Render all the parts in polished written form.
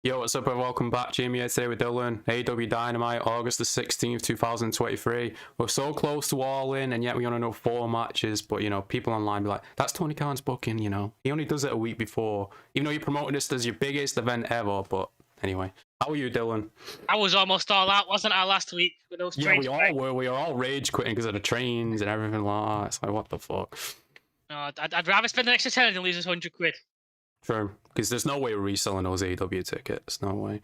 Yo, what's up and welcome back. Jamie here today with Dylan. AEW Dynamite August the 16th, 2023. We're so close to Allin and yet we only know 4 matches, but you know, people online be like, that's Tony Khan's booking, you know. He only does it a week before. Even though you're promoting this as your biggest event ever, but anyway. How are you, Dylan? I was almost all out, wasn't I, last week? With those Yeah, we all were. We were all rage quitting because of the trains and everything like that. It's like, what the fuck? No, I'd rather spend an extra 10 than lose us 100 quid. True, because there's no way we're reselling those AEW tickets. No way.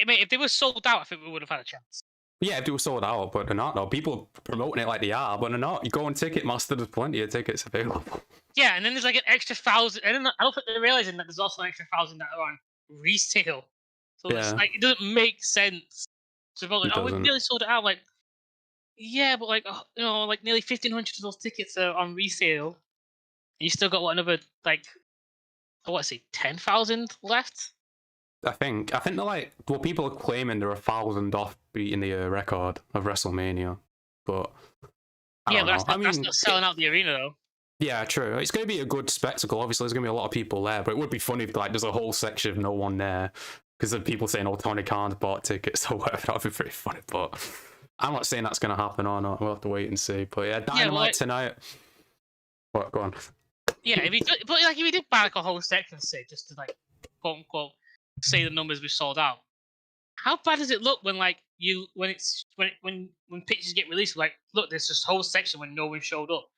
Mate, if they were sold out, I think we would have had a chance. Yeah, if they were sold out, but they're not. No, people are promoting it like they are, but they're not. You go on Ticketmaster, there's plenty of tickets available. Yeah, and then there's like an extra 1,000. I don't think they're realizing that there's also an extra 1,000 that are on resale. So it's like it doesn't make sense. So like, we nearly sold it out. Like, yeah, but like you know, like nearly 1,500 of those tickets are on resale. And you still got another like. What is it, 10,000 left? I think they're like, well, people are claiming they're 1,000 off beating the record of WrestleMania, but that's not selling out the arena though. Yeah, true. It's going to be a good spectacle. Obviously, there's going to be a lot of people there, but it would be funny if like there's a whole section of no one there because of people saying, "Oh, Tony Khan's bought tickets" or whatever. That'd be pretty funny, but I'm not saying that's going to happen or not. We'll have to wait and see. But yeah, Dynamite tonight. What? Go on. Yeah, if you did buy like a whole section, say, just to like quote unquote say the numbers we sold out, how bad does it look when like when pictures get released? Like, look, there's this whole section when no one showed up.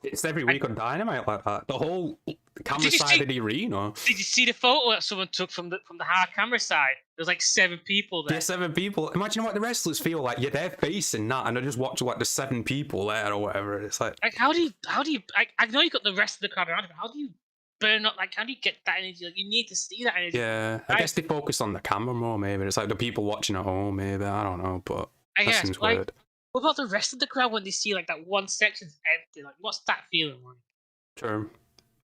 It's every week on Dynamite like that. The whole camera side of the arena. Did you see the photo that someone took from the hard camera side? There's like 7 people there. Yeah, 7 people. Imagine what the wrestlers feel like. Yeah, they're facing that, and they're just watching like the 7 people there or whatever. It's like how do you? I know you got the rest of the crowd around, but how do you burn up? Like, how do you get that energy? Like, you need to see that energy. Yeah, I guess they focus on the camera more. Maybe it's like the people watching at home. Maybe I don't know, but that seems weird. What about the rest of the crowd when they see like that one section's empty? Like, what's that feeling like? True.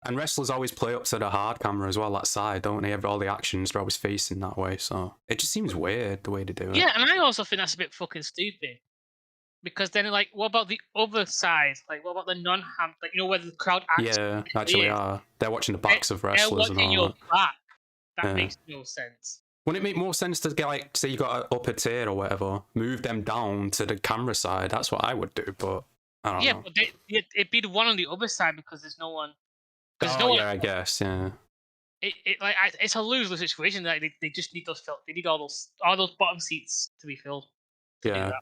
And wrestlers always play up to the hard camera as well, that side, don't they? All the actions, they're always facing that way, so it just seems weird the way they do it. Yeah, and I also think that's a bit fucking stupid. Because then, like, what about the other side? Like, what about the non-ham? Like, you know, where the crowd actually are. They're watching the backs of wrestlers and all your that. Back. That makes no sense. Wouldn't it make more sense to get, like, say you got an upper tier or whatever, move them down to the camera side? That's what I would do, but I don't know. Yeah, but it'd be the one on the other side because there's no one. I guess, yeah. It's a lose-lose situation. Like, they just need those filled. They need all those bottom seats to be filled. Yeah.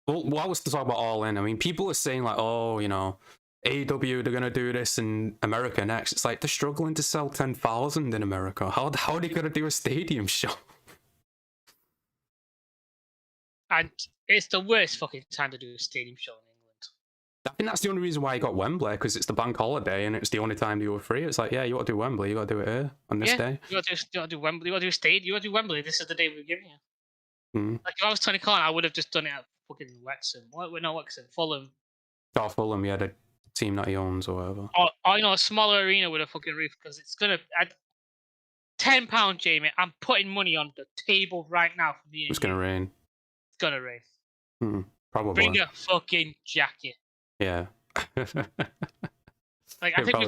Well, I was to talk about Allin. I mean, people are saying like, oh, you know, AEW, they're gonna do this in America next. It's like they're struggling to sell 10,000 in America. How are they gonna do a stadium show? And it's the worst fucking time to do a stadium show in England. I think that's the only reason why you got Wembley, because it's the bank holiday and it's the only time you were free. It's like, yeah, you want to do Wembley, you got to do it here on this day. You got to do Wembley, you got to do a stadium, you got to do Wembley. This is the day we're giving you. Like, if I was Tony Khan, I would have just done it at fucking Wrexham. Fulham. Oh, Fulham, yeah, the team that he owns or whatever. Or you know, a smaller arena with a fucking roof, because it's gonna add £10, Jamie. I'm putting money on the table right now for me. It's gonna rain. It's gonna rain. Probably. Bring a fucking jacket. Yeah. Like, I think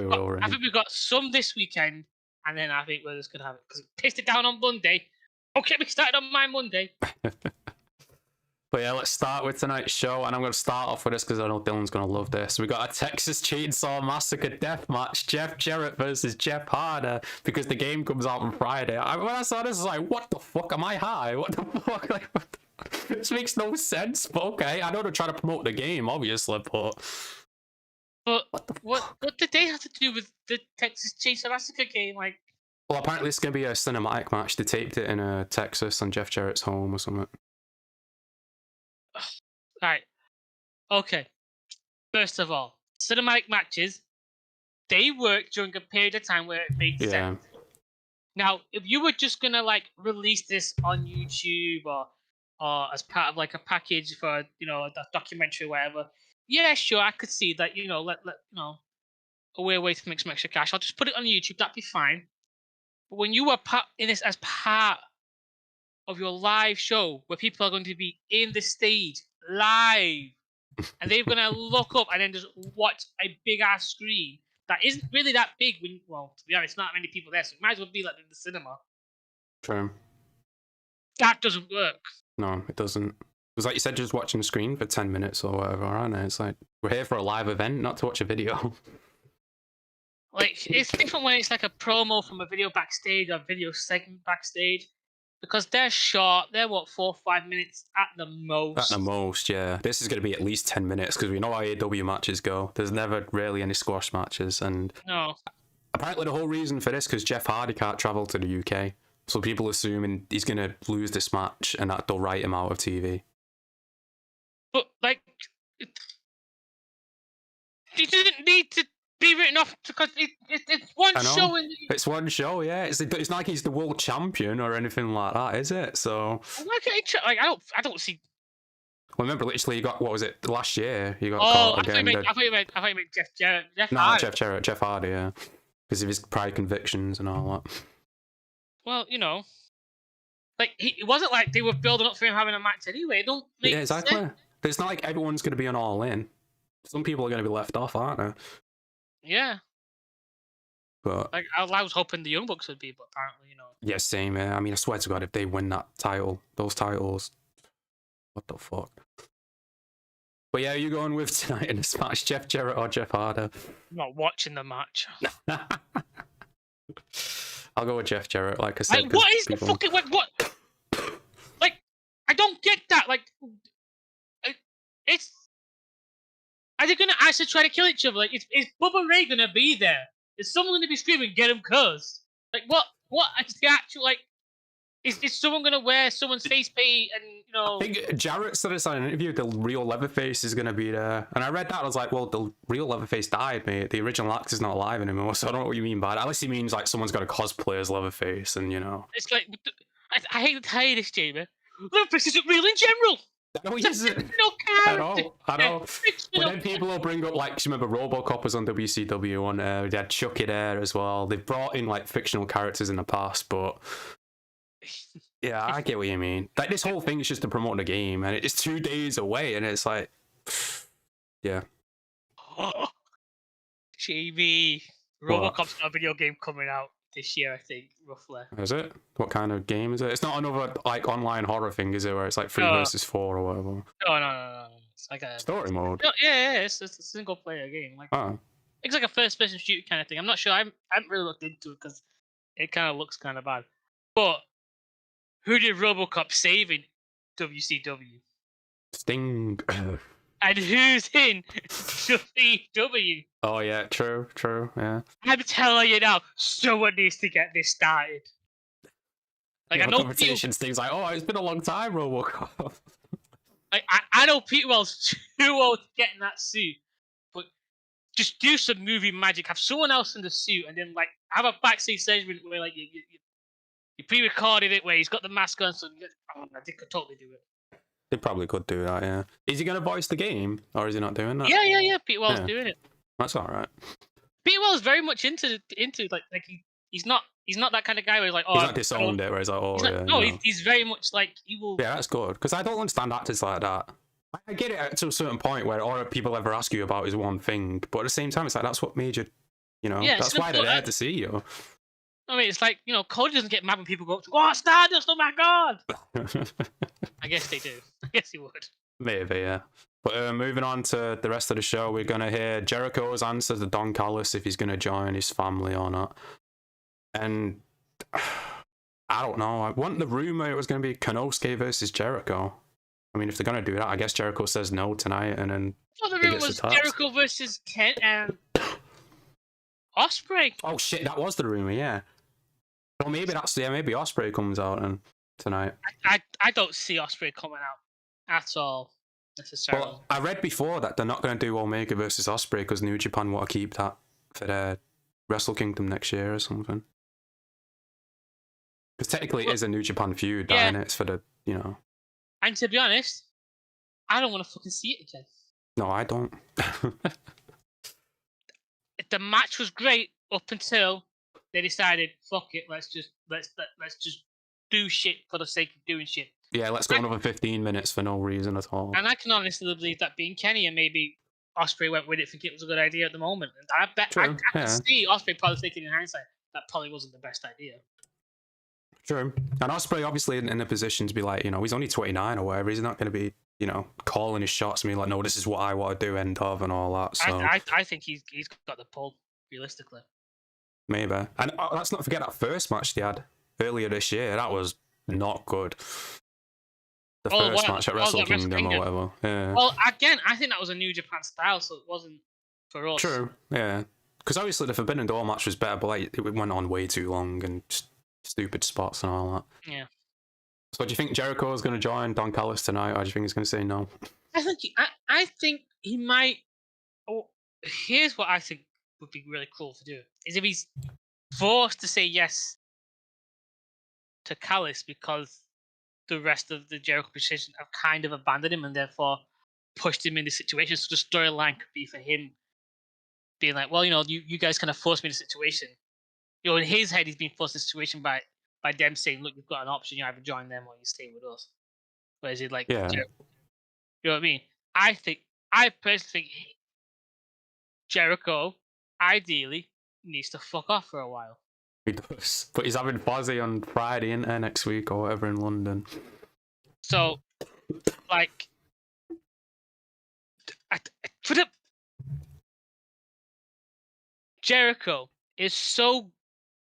we've got some this weekend, and then I think we're just gonna have it because we pissed it down on Monday. Don't get me started on my Monday. But yeah, let's start with tonight's show, and I'm going to start off with this because I know Dylan's going to love this. We got a Texas Chainsaw Massacre Deathmatch, Jarrett versus Jeff Hardy, because the game comes out on Friday. When I saw this, I was like, what the fuck? Am I high? What the fuck? Like, this makes no sense, but okay. I know they're trying to promote the game, obviously, but what did they have to do with the Texas Chainsaw Massacre game? Like, well, apparently it's going to be a cinematic match. They taped it in Texas on Jeff Jarrett's home or something. Right. Okay. First of all, cinematic matches, they work during a period of time where it made sense. Now, if you were just gonna like release this on YouTube or as part of like a package for, you know, a documentary or whatever, yeah, sure, I could see that, you know, let you know, a way to make some extra cash. I'll just put it on YouTube, that'd be fine. But when you were in this as part of your live show where people are going to be in the stage live and they're going to look up and then just watch a big ass screen that isn't really that big when, well, to be honest, not many people there, so it might as well be like in the cinema. True. that doesn't work. No, it doesn't. Because like you said, just watching the screen for 10 minutes or whatever, aren't it? It's like, we're here for a live event, not to watch a video. Like, it's different when it's like a promo from a video backstage or video segment backstage. Because they're short. They're, 4 or 5 minutes at the most. At the most, yeah. This is going to be at least 10 minutes, because we know how AEW matches go. There's never really any squash matches, and... No. Apparently the whole reason for this, because Jeff Hardy can't travel to the UK, so people assuming he's going to lose this match, and that they'll write him out of TV. But, like... He didn't need to be written off, because it's one show. It's one show, yeah. It's not like he's the world champion or anything like that, is it? So why can't he I don't see. Well, remember, literally, you got, what was it, last year? You got caught again. I thought you meant Jeff Jarrett. Jeff Hardy, yeah, because of his prior convictions and all that. Well, like it wasn't like they were building up for him having a match anyway. It don't make exactly. sense. It's not like everyone's going to be on All In. Some people are going to be left off, aren't they? Yeah. But like I was hoping the Young Bucks would be, but apparently, Yeah, same. I mean, I swear to God, if they win that title, those titles, what the fuck? But yeah, you going with tonight in this match, Jeff Jarrett or Jeff Hardy? I'm not watching the match. I'll go with Jeff Jarrett, like I said. Like, what is the fucking what? Like, I don't get that. Like, it's. Are they gonna actually try to kill each other? Like, is Bubba Ray gonna be there? Is someone gonna be screaming, "Get him, cuz"? Like, what? What is the actual, like? Is someone gonna wear someone's face paint and I think Jarrett said this on an interview. The real Leatherface is gonna be there, and I read that. I was like, well, the real Leatherface died, mate. The original actor's not alive anymore, so I don't know what you mean by that. Unless he means like someone's got a cosplay as Leatherface, and It's like I hate to tell you this, Jamie. Leatherface isn't real in general. No, he isn't. I know. But then people will bring up, like, you remember RoboCop was on WCW, on they had Chucky there as well. They've brought in like fictional characters in the past, but yeah, I get what you mean. Like, this whole thing is just to promote the game, and it's 2 days away, and it's like, yeah. JB, RoboCop's got a video game coming out this year, I think, roughly. Is it? What kind of game is it? It's not another like online horror thing, is it? Where it's like 3 versus 4 or whatever. No. It's like a story mode. Yeah. It's a single player game. Like, it's like a first person shooter kind of thing. I'm not sure. I haven't really looked into it because it kind of looks kind of bad. But who did RoboCop save in WCW? Sting. And who's in WCW? Oh yeah, true, yeah. I'm telling you now, someone needs to get this started. Like, I know conversations, things like, oh, it's been a long time, RoboCop. Like, I know Peter Wells too old to get in that suit, but just do some movie magic. Have someone else in the suit, and then like have a backstage segment where like you pre-recorded it where he's got the mask on, so they could totally do it. They probably could do that, yeah. Is he going to voice the game, or is he not doing that? Yeah. Peter Wells doing it. That's all right. Peter Wells very much into like he's not that kind of guy where he's like, oh, he's not disowned it, where he's like, oh, he's very much like, he will. Yeah, that's good, because I don't understand actors like that. I get it to a certain point where all people ever ask you about is one thing, but at the same time, it's like, that's what made you, that's why they're there to see you. I mean, it's like, Cody doesn't get mad when people go, oh, Stardust, oh my God! I guess they do. I guess he would. Maybe, yeah. But moving on to the rest of the show, we're going to hear Jericho's answer to Don Callis if he's going to join his family or not. And I don't know. I want the rumor it was going to be Konosuke versus Jericho. I mean, if they're going to do that, I guess Jericho says no tonight, and then the rumor was Jericho versus Kent and Ospreay. Oh shit, that was the rumor, yeah. Well, maybe maybe Ospreay comes out and tonight. I don't see Ospreay coming out at all necessarily. Well, I read before that they're not going to do Omega versus Ospreay because New Japan want to keep that for their Wrestle Kingdom next year or something. Because technically it is a New Japan feud, and it's for the, And to be honest, I don't want to fucking see it again. No, I don't. The match was great up until they decided, fuck it, let's just do shit for the sake of doing shit. Yeah, let's go another 15 minutes for no reason at all. And I can honestly believe that being Kenny and maybe Ospreay went with it thinking it was a good idea at the moment. And I bet I can see Ospreay probably thinking in hindsight that probably wasn't the best idea. True. And Ospreay obviously in a position to be like, he's only 29 or whatever. He's not going to be, calling his shots and being like, no, this is what I want to do, end of, and all that. So I think he's got the pull, realistically. Maybe. And let's not forget that first match they had earlier this year. That was not good. The first match at Wrestle Kingdom or whatever. Yeah. Well, again, I think that was a New Japan style, so it wasn't for us. True, yeah. Because obviously the Forbidden Door match was better, but like, it went on way too long and just stupid spots and all that. Yeah. So do you think Jericho is going to join Don Callis tonight, or do you think he's going to say no? I think he might. Oh, here's what I think would be really cool to do: is if he's forced to say yes to Callis because the rest of the Jericho position have kind of abandoned him and therefore pushed him in this situation. So the storyline could be for him being like, well, you guys kind of forced me in a situation. In his head, he's being forced in a situation by them saying, look, you've got an option. You either join them or you stay with us. Whereas he's like, yeah. You know what I mean? I personally think Jericho, ideally, needs to fuck off for a while. He does. But he's having Fozzy on Friday and next week or whatever in London. So, like, Jericho is so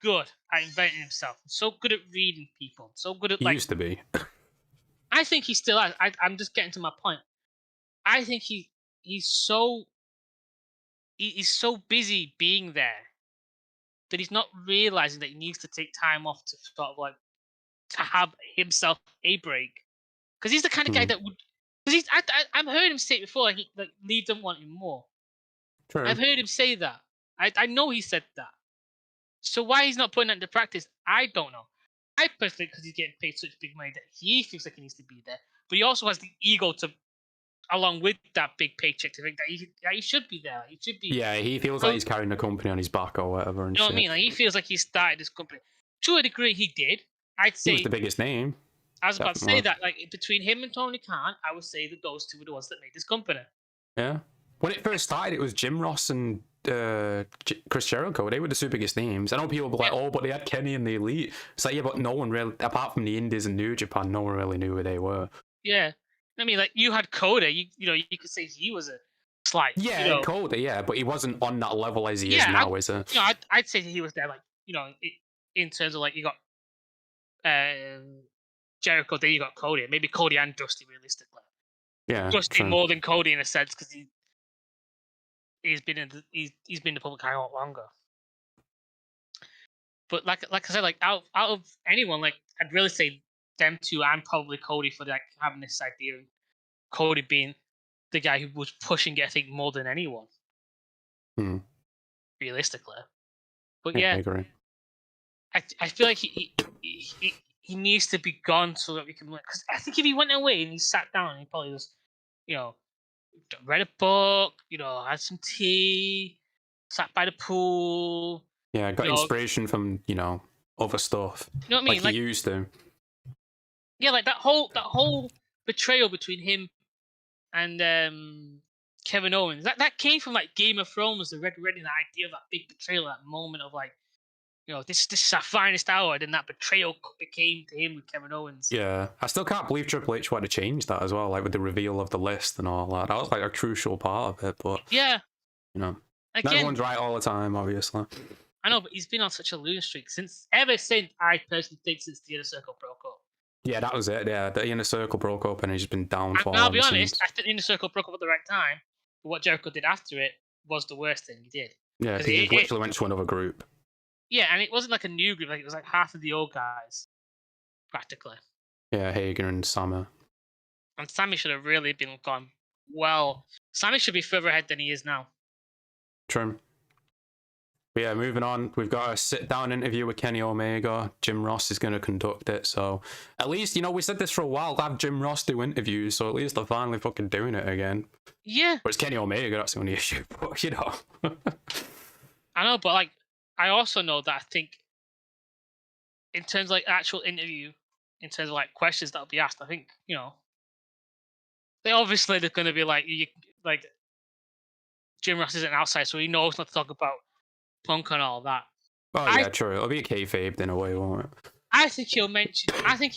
good at inventing himself, so good at reading people, so good at he used to be. I think he still is. I'm just getting to my point. I think he's so busy being there that he's not realizing that he needs to take time off to sort of like to have himself a break. Because he's the kind of guy that would. Because I've heard him say it before, like Lee don't want him more. True. I've heard him say that. I know he said that. So why he's not putting that into practice, I don't know. I personally think because he's getting paid such big money that he feels like he needs to be there. But he also has the ego to, along with that big paycheck, to think that he should be there. He should be. Yeah, he feels like he's carrying the company on his back or whatever. And you know what I mean? Like he feels like he started this company. To a degree, he did. I'd say he was the biggest name. I was about to say that, like between him and Tony Khan, I would say that those two were the ones that made this company. Yeah. When it first started, it was Jim Ross and Chris Jericho. They were the two biggest names. I know people were like, "Oh, but they had Kenny and the Elite." It's like, yeah, but no one really, apart from the Indies and New Japan, no one really knew who they were. Yeah, I mean, like you had Cody. You could say he was a slight. Yeah, Cody. Yeah, but he wasn't on that level as he is now, is he? I'd say he was there. Like in terms of like you got Jericho, then you got Cody. Maybe Cody and Dusty, realistically. Yeah, Dusty more than Cody in a sense because he's been in the public eye a lot longer. But like I said, like out of anyone, like I'd really say them two and probably Cody for like having this idea. Cody being the guy who was pushing it, I think, more than anyone. Realistically. But yeah, I agree. I feel like he needs to be gone so that we can win. Because I think if he went away and he sat down, he probably just, read a book, had some tea, sat by the pool. Yeah, got inspiration from, other stuff. You know what I mean? Like he used to. Yeah, like that whole betrayal between him and Kevin Owens. That came from like Game of Thrones, the Red Wedding, the idea of that big betrayal, that moment of like, this is our finest hour. Then that betrayal became to him with Kevin Owens. Yeah, I still can't believe Triple H wanted to change that as well, like with the reveal of the list and all that. That was like a crucial part of it, but yeah, not everyone's right all the time, obviously. I know, but he's been on such a losing streak ever since I personally think since the Inner Circle broke up. Yeah, that was it. Yeah, the Inner Circle broke up and he's been down for. I'll be honest, I think the Inner Circle broke up at the right time, but what Jericho did after it was the worst thing he did. Yeah, he literally went to another group. Yeah, and it wasn't like a new group; like it was like half of the old guys, practically. Yeah, Hager and Sammy. And Sammy should have really been gone. Well, Sammy should be further ahead than he is now. True. But yeah, moving on, we've got a sit-down interview with Kenny Omega. Jim Ross is going to conduct it, so at least, we said this for a while, to have Jim Ross do interviews, so at least they're finally fucking doing it again. Yeah. But it's Kenny Omega, that's the only issue, but, I know, but, like, I also know that I think, in terms of, like, actual interview, in terms of, like, questions that'll be asked, I think, they're going to be, like, Jim Ross isn't outside, so he knows not to talk about Punk and all that. Oh, yeah, true. It'll be a kayfabe in a way, won't it? I think he'll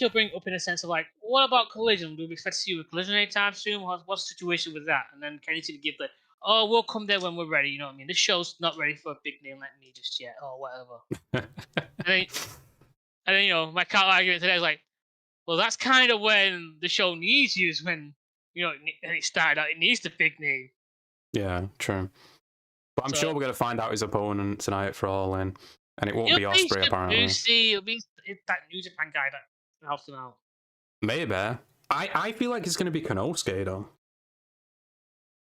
bring it up in a sense of like, what about Collision? Do we expect to see you a Collision anytime soon? What's the situation with that? And then Kenny's gonna give the, oh, we'll come there when we're ready. You know what I mean? This show's not ready for a big name like me just yet, or whatever. and then you know, my counter argument today is like, well, that's kind of when the show needs you, is when you know, and it started out. It needs the big name. Yeah, true. But I'm sure we're gonna find out his opponent tonight for Allin, and it won't be Ospreay apparently. It'll be that New Japan guy that helps him out. Maybe. I feel like it's gonna be Konosuke though,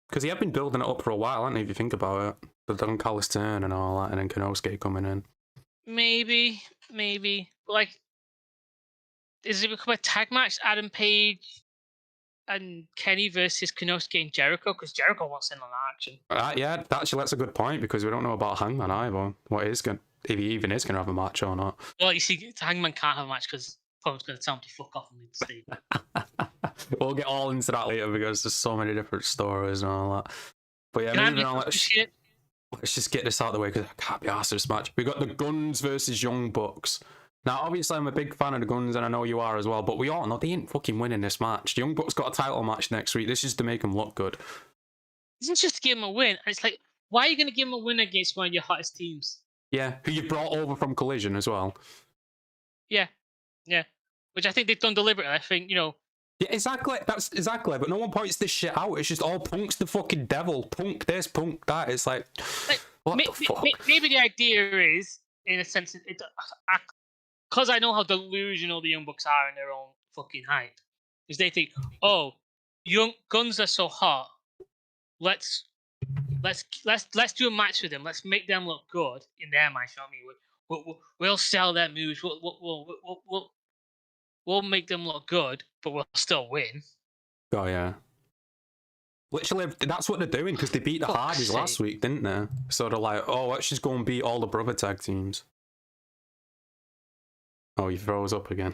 because he had been building it up for a while, hasn't he? If you think about it, the Don Callis turn and all that, and then Konosuke coming in. Maybe. But like, is it become a tag match? Adam Page and Kenny versus Konosuke and Jericho, because Jericho wants in on that action. Yeah, actually that's a good point, because we don't know about Hangman either. If he even is gonna have a match or not. Well, you see, Hangman can't have a match because Paul's gonna tell him to fuck off and leave the stage. We'll get all into that later because there's so many different stories and all that. But yeah, moving on, let's just get this out of the way because I can't be arsed this match. We got the Guns versus Young Bucks. Now, obviously, I'm a big fan of the Guns, and I know you are as well, but we all know they ain't fucking winning this match. The Young Bucks got a title match next week. This is to make them look good. This is just to give them a win. And it's like, why are you going to give them a win against one of your hottest teams? Yeah, who you brought over from Collision as well. Yeah. Which I think they've done deliberately. I think, you know. Yeah, exactly. That's exactly. But no one points this shit out. It's just all Punk's the fucking devil. Punk this, Punk that. It's like what the fuck? Maybe the idea is, in a sense, because I know how delusional the Young Bucks are in their own fucking height, is they think, oh, Young Guns are so hot. Let's do a match with them. Let's make them look good in their mind. You know what I mean? We'll sell their moves. We'll make them look good, but we'll still win. Oh yeah. Literally, that's what they're doing because they beat the Hardys last week, didn't they? So they're like, oh, let's just go and beat all the brother tag teams. Oh, he froze up again.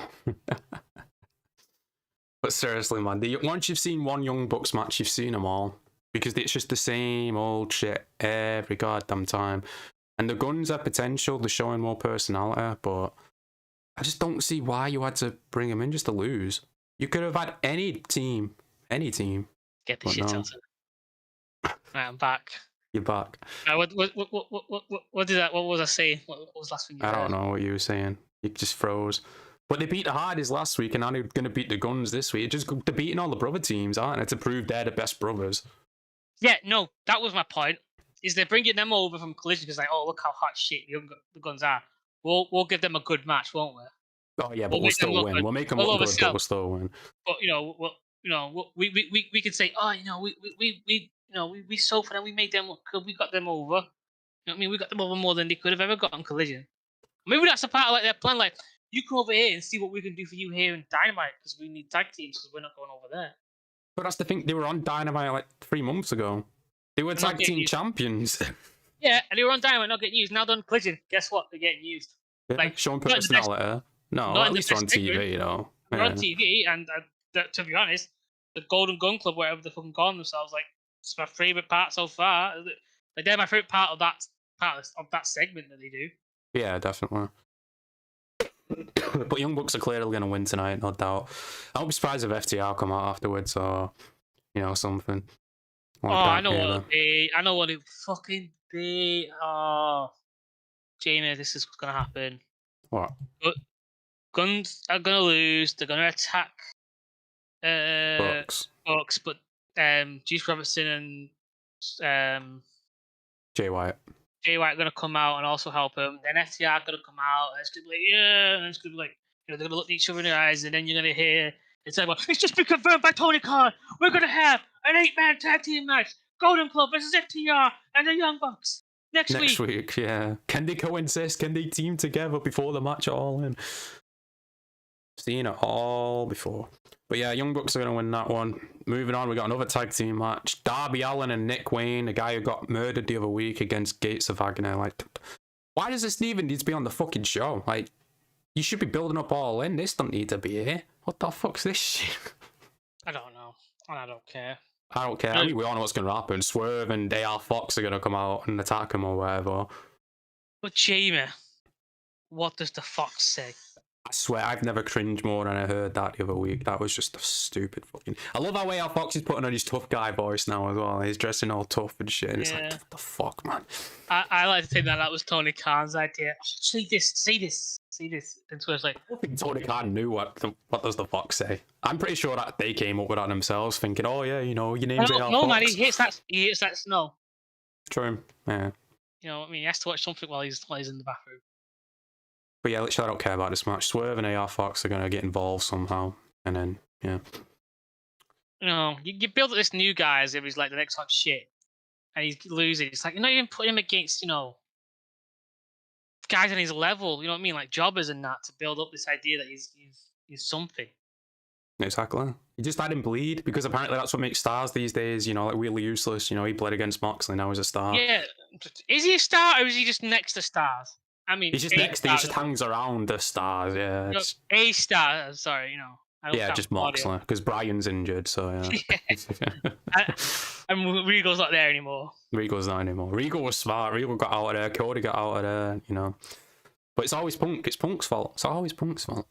But seriously, man, once you've seen one Young Bucks match, you've seen them all. Because it's just the same old shit every goddamn time. And the Guns have potential, they're showing more personality, but I just don't see why you had to bring them in just to lose. You could have had any team. Get the shit out of it. Right, I'm back. You're back. What did that? What was I saying? What was the last thing you said? I don't know what you were saying. You just froze. But they beat the Hardys last week, and now they're going to beat the Guns this week. They're beating all the brother teams, aren't they, to prove they're the best brothers. Yeah, no, that was my point. Is they're bringing them over from Collision because like, oh, look how hot shit the Guns are. We'll give them a good match, won't we? Oh yeah, but we'll still win. We'll make them look good, but we'll still win. But we could say, oh, we sold for them. We made them look good. We got them over. You know what I mean? We got them over more than they could have ever got on Collision. Maybe that's a part of like their plan. Like, you come over here and see what we can do for you here in Dynamite because we need tag teams because we're not going over there. But that's the thing. They were on Dynamite like 3 months ago. They were tag team champions. Yeah, and they were on Dynamite, not getting used. Now they're on Collision. Guess what? They're getting used. Yeah, like showing personality. No, at least they're on TV, you know. They're on TV, and to be honest, the Golden Gun Club, whatever they fucking call themselves, like, it's my favorite part so far. Like, they're my favorite part of that segment that they do. Yeah, definitely. But Young Bucks are clearly going to win tonight, no doubt. I won't be surprised if FTR come out afterwards or, something. I know what it'll be. I know what it'll fucking be. Oh, Jamie, this is what's going to happen. What? But Guns are going to lose. They're going to attack Bucks, but Juice Robinson and Jay White are going to come out and also help him. Then FTR are going to come out and it's going to be like, yeah, and it's going to be like, they're going to look at each other in the eyes, and then you're going to hear it's like, it's just been confirmed by Tony Khan. We're going to have an 8-man tag team match. Golden Club versus FTR and the Young Bucks next week. Yeah. Can they coexist? Can they team together before the match at Allin? Seen it all before. But yeah, Young Bucks are going to win that one. Moving on, we got another tag team match. Darby Allin and Nick Wayne, the guy who got murdered the other week against Gates of Agony. Like, why does this even need to be on the fucking show? Like, you should be building up Allin. This don't need to be here. What the fuck's this shit? I don't know. I don't care. I don't care. I mean, we all know what's going to happen. Swerve and AR Fox are going to come out and attack him or whatever. But Jamie, what does the Fox say? I swear, I've never cringed more than I heard that the other week. That was just a stupid fucking... I love how AR Fox is putting on his tough guy voice now as well. He's dressing all tough and shit, and it's like, what the fuck, man? I like to think that was Tony Khan's idea. See this. And so it's like... I don't think Tony Khan knew what does the Fox say. I'm pretty sure that they came up with that themselves, thinking, oh yeah, you know, your name's AR Fox. No, man, he hits that snow. True, yeah. You know what I mean? He has to watch something while he's in the bathroom. But yeah, literally, I don't care about this match. Swerve and AR Fox are going to get involved somehow. And then, yeah. You know, you build up this new guy as if he's like the next hot shit. And he's losing. It's like, you're not even putting him against, you know, guys on his level. You know what I mean? Like jobbers and that to build up this idea that he's something. Exactly. You just had him bleed because apparently that's what makes stars these days. You know, like really useless. You know, he bled against Moxley. Now he's a star. Yeah. Is he a star or is he just next to stars? I mean, he's just next to, he just hangs around the stars, yeah. You know, a star, sorry, you know. Yeah, just Moxley, because Brian's injured, so yeah. And Regal's not there anymore. Regal's not anymore. Regal was smart. Regal got out of there. Cody got out of there, you know. But it's always Punk. It's Punk's fault. It's always Punk's fault.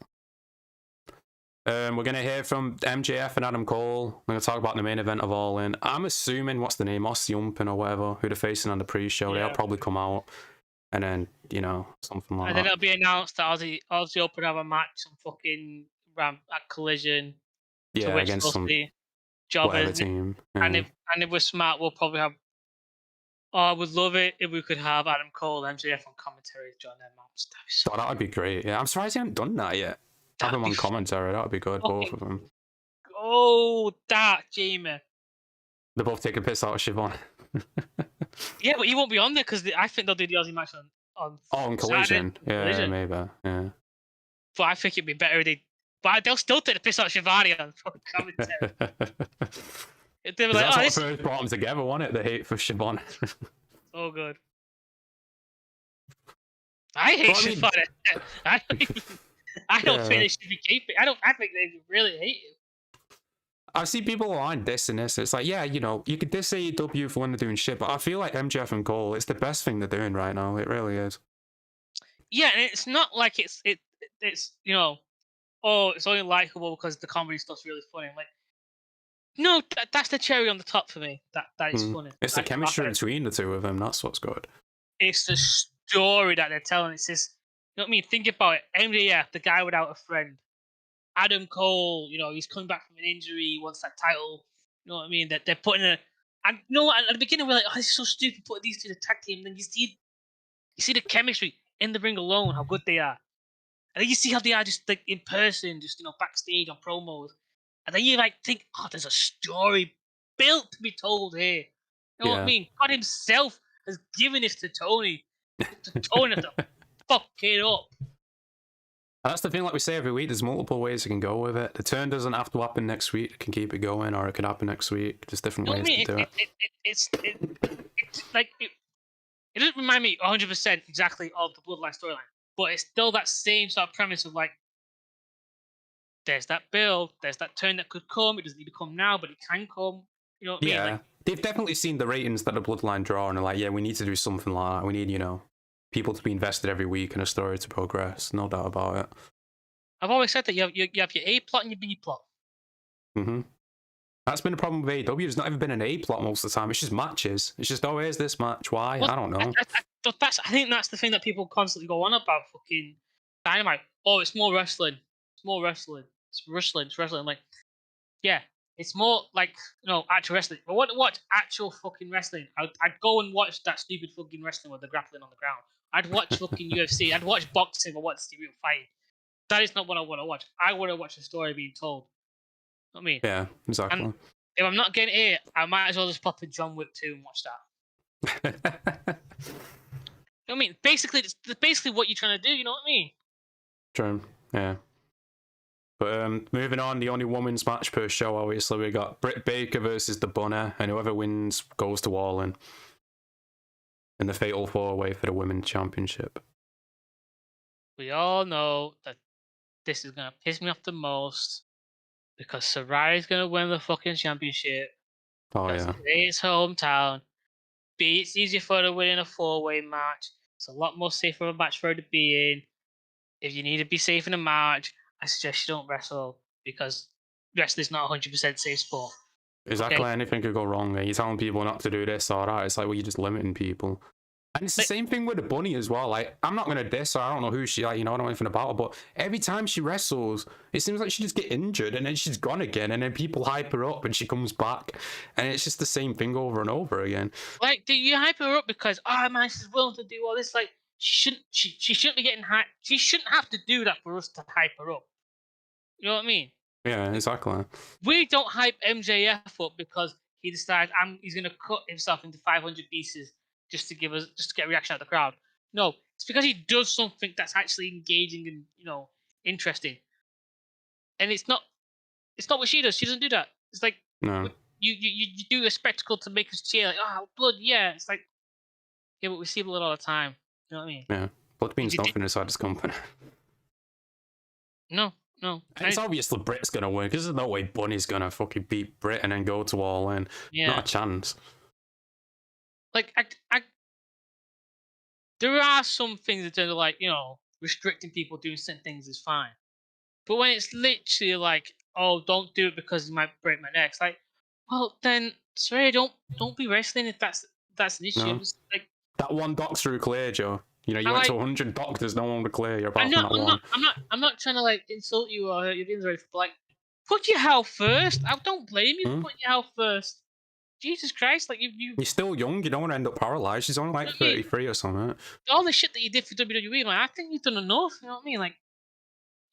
We're going to hear from MJF and Adam Cole. We're going to talk about the main event of Allin. I'm assuming, what's the name? Aussie Umpin or whatever, who they're facing on the pre-show. Yeah. They'll probably come out. And then, you know, something like that. And then it'll be announced that Aussie Open have a match on fucking Ramp at Collision. Yeah, against some jobbers team. Yeah. And if we're smart, we'll probably have... Oh, I would love it if we could have Adam Cole and MJF on commentary during their match. That would be great. Yeah, I'm surprised they haven't done that yet. Have them on commentary. That would be good, both of them. Oh, that, Jamie. They're both taking piss out of Siobhan. Yeah, but he won't be on there because I think they'll do the Aussie match on Collision. Yeah, Collision. Maybe. Yeah. But I think it'd be better if they. But they'll still take the piss out of Shivani on commentary. They were like, that's what first brought them together, wasn't it? The hate for Siobhan. So good. I hate Shivani. I don't think they should be keeping. I think they really hate him. I see people online dissing this. It's like, yeah, you know, you could diss AEW for when they're doing shit, but I feel like MJF and Cole, it's the best thing they're doing right now. It really is. Yeah, and it's not like it's you know, oh, it's only likable because the comedy stuff's really funny. Like, no, that's the cherry on the top for me. That is funny. It's the chemistry between the two of them. That's what's good. It's the story that they're telling. It's this. You know what I mean? Think about it. MJF, the guy without a friend. Adam Cole, you know, he's coming back from an injury. He wants that title. You know what I mean? That they're putting a. And you know what? At the beginning, we're like, oh, this is so stupid. Putting these two in the tag team. And then you see the chemistry in the ring alone, how good they are. And then you see how they are just like in person, just you know, backstage on promos. And then you like think, oh, there's a story built to be told here. You know what I mean? God himself has given this to Tony. To Tony to fuck it up. And that's the thing, like we say every week, there's multiple ways you can go with it. The turn doesn't have to happen next week. It can keep it going, or it could happen next week. There's different ways to do it. It's like, it doesn't remind me 100% exactly of the Bloodline storyline, but it's still that same sort of premise of like, there's that build, there's that turn that could come. It doesn't need to come now, but it can come. You know what I mean? Like, they've definitely seen the ratings that the Bloodline draw, and are like, yeah, we need to do something like that. We need, you know, people to be invested every week and a story to progress. No doubt about it. I've always said that you have your A plot and your B plot. That's been the problem with AEW. There's not ever been an A plot most of the time. It's just matches. It's just, oh, here's this match. Why? Well, I don't know. I think that's the thing that people constantly go on about fucking Dynamite. Oh, it's more wrestling. It's more wrestling. It's wrestling. It's wrestling. I'm like, yeah, it's more like, you know, actual wrestling. But what watch actual fucking wrestling? I'd go and watch that stupid fucking wrestling with the grappling on the ground. I'd watch fucking UFC. I'd watch boxing or watch the real fight. That is not what I want to watch. I want to watch a story being told. You know what I mean? Yeah, exactly. And if I'm not getting it, I might as well just pop in John Wick 2 and watch that. You know what I mean? Basically, it's basically what you're trying to do. You know what I mean? True. Yeah. But moving on, the only women's match per show, obviously, we got Britt Baker versus the Bunny, and whoever wins goes to Allin in the Fatal 4-Way for the Women's Championship. We all know that this is going to piss me off the most because Sarai's going to win the fucking championship. Oh, yeah. It's her hometown. B, it's easier for her to win in a 4-way match. It's a lot more safer of a match for her to be in. if you need to be safe in a match, I suggest you don't wrestle because wrestling's not 100% safe sport. Exactly, Okay? anything could go wrong. You're telling people not to do this or that. It's like, well, you're just limiting people. And it's the same thing with the bunny as well. Like, I'm not gonna diss her. I don't know who she, like, I don't know anything about her. But every time she wrestles, it seems like she just get injured and then she's gone again, and then people hype her up and she comes back, and it's just the same thing over and over again. Like, do you hype her up because man, she's willing to do all this? Like, she shouldn't be getting hyped. She shouldn't have to do that for us to hype her up. You know what I mean? Yeah, exactly. We don't hype MJF up because he decides he's gonna cut himself into 500 pieces just to get a reaction out of the crowd. No, it's because he does something that's actually engaging and interesting. And it's not what she does. She doesn't do that. It's like No. you do a spectacle to make us cheer, like, blood, yeah. It's like, yeah, but we see blood all the time. You know what I mean? Yeah, blood means nothing inside this company. No. And it's obviously Britt's gonna win because there's no way Bunny's gonna fucking beat Britt and then go to Allin. Yeah. Not a chance. Like, there are some things in terms of, like, restricting people doing certain things is fine. But when it's literally like, oh, don't do it because you might break my neck, it's like, well, then, sorry, don't be wrestling if that's an issue. No. Like, that one doctor who cleared you. You went to 100 doctors, no one would clear you apart from that one. I'm not trying to, like, insult you or hurt your feelings or anything, but, like, put your health first. I don't blame you for putting your health first. Jesus Christ, like, you're still young. You don't want to end up paralyzed. She's only like 33 or something. All the shit that you did for WWE, like, I think you've done enough. You know what I mean? Like,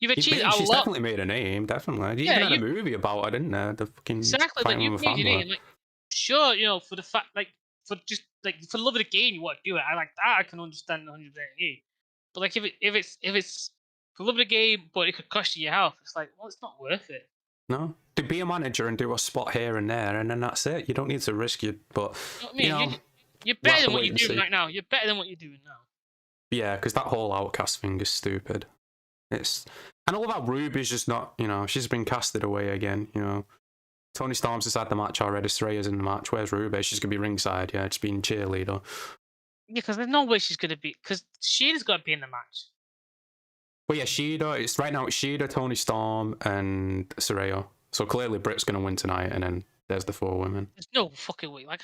you've achieved a lot. She's definitely made a name. Definitely. You even had a movie about her, didn't there? The fucking exactly. Like, you've made your name. Like, sure, for the fact, like, for the love of the game, you want to do it. I like that. I can understand 100%. But, like, if it's for the love of the game, but it could cost you your health, it's like, well, it's not worth it. No, to be a manager and do a spot here and there, and then that's it. You don't need to risk it. But you're better than what you're doing right now. You're better than what you're doing now. Yeah, because that whole outcast thing is stupid. And I love how Ruby's just not. She's been casted away again. Tony Storm's just had the match already. Saraya's in the match. Where's Ruby? She's gonna be ringside. Yeah, just being cheerleader. Yeah, because there's no way she's gonna be. Because Sheeta's got to be in the match. Well, yeah, Sheeta. Right now it's Sheeta, Tony Storm, and Saraya. So clearly Britt's gonna win tonight, and then there's the 4 women. There's no fucking way. Like,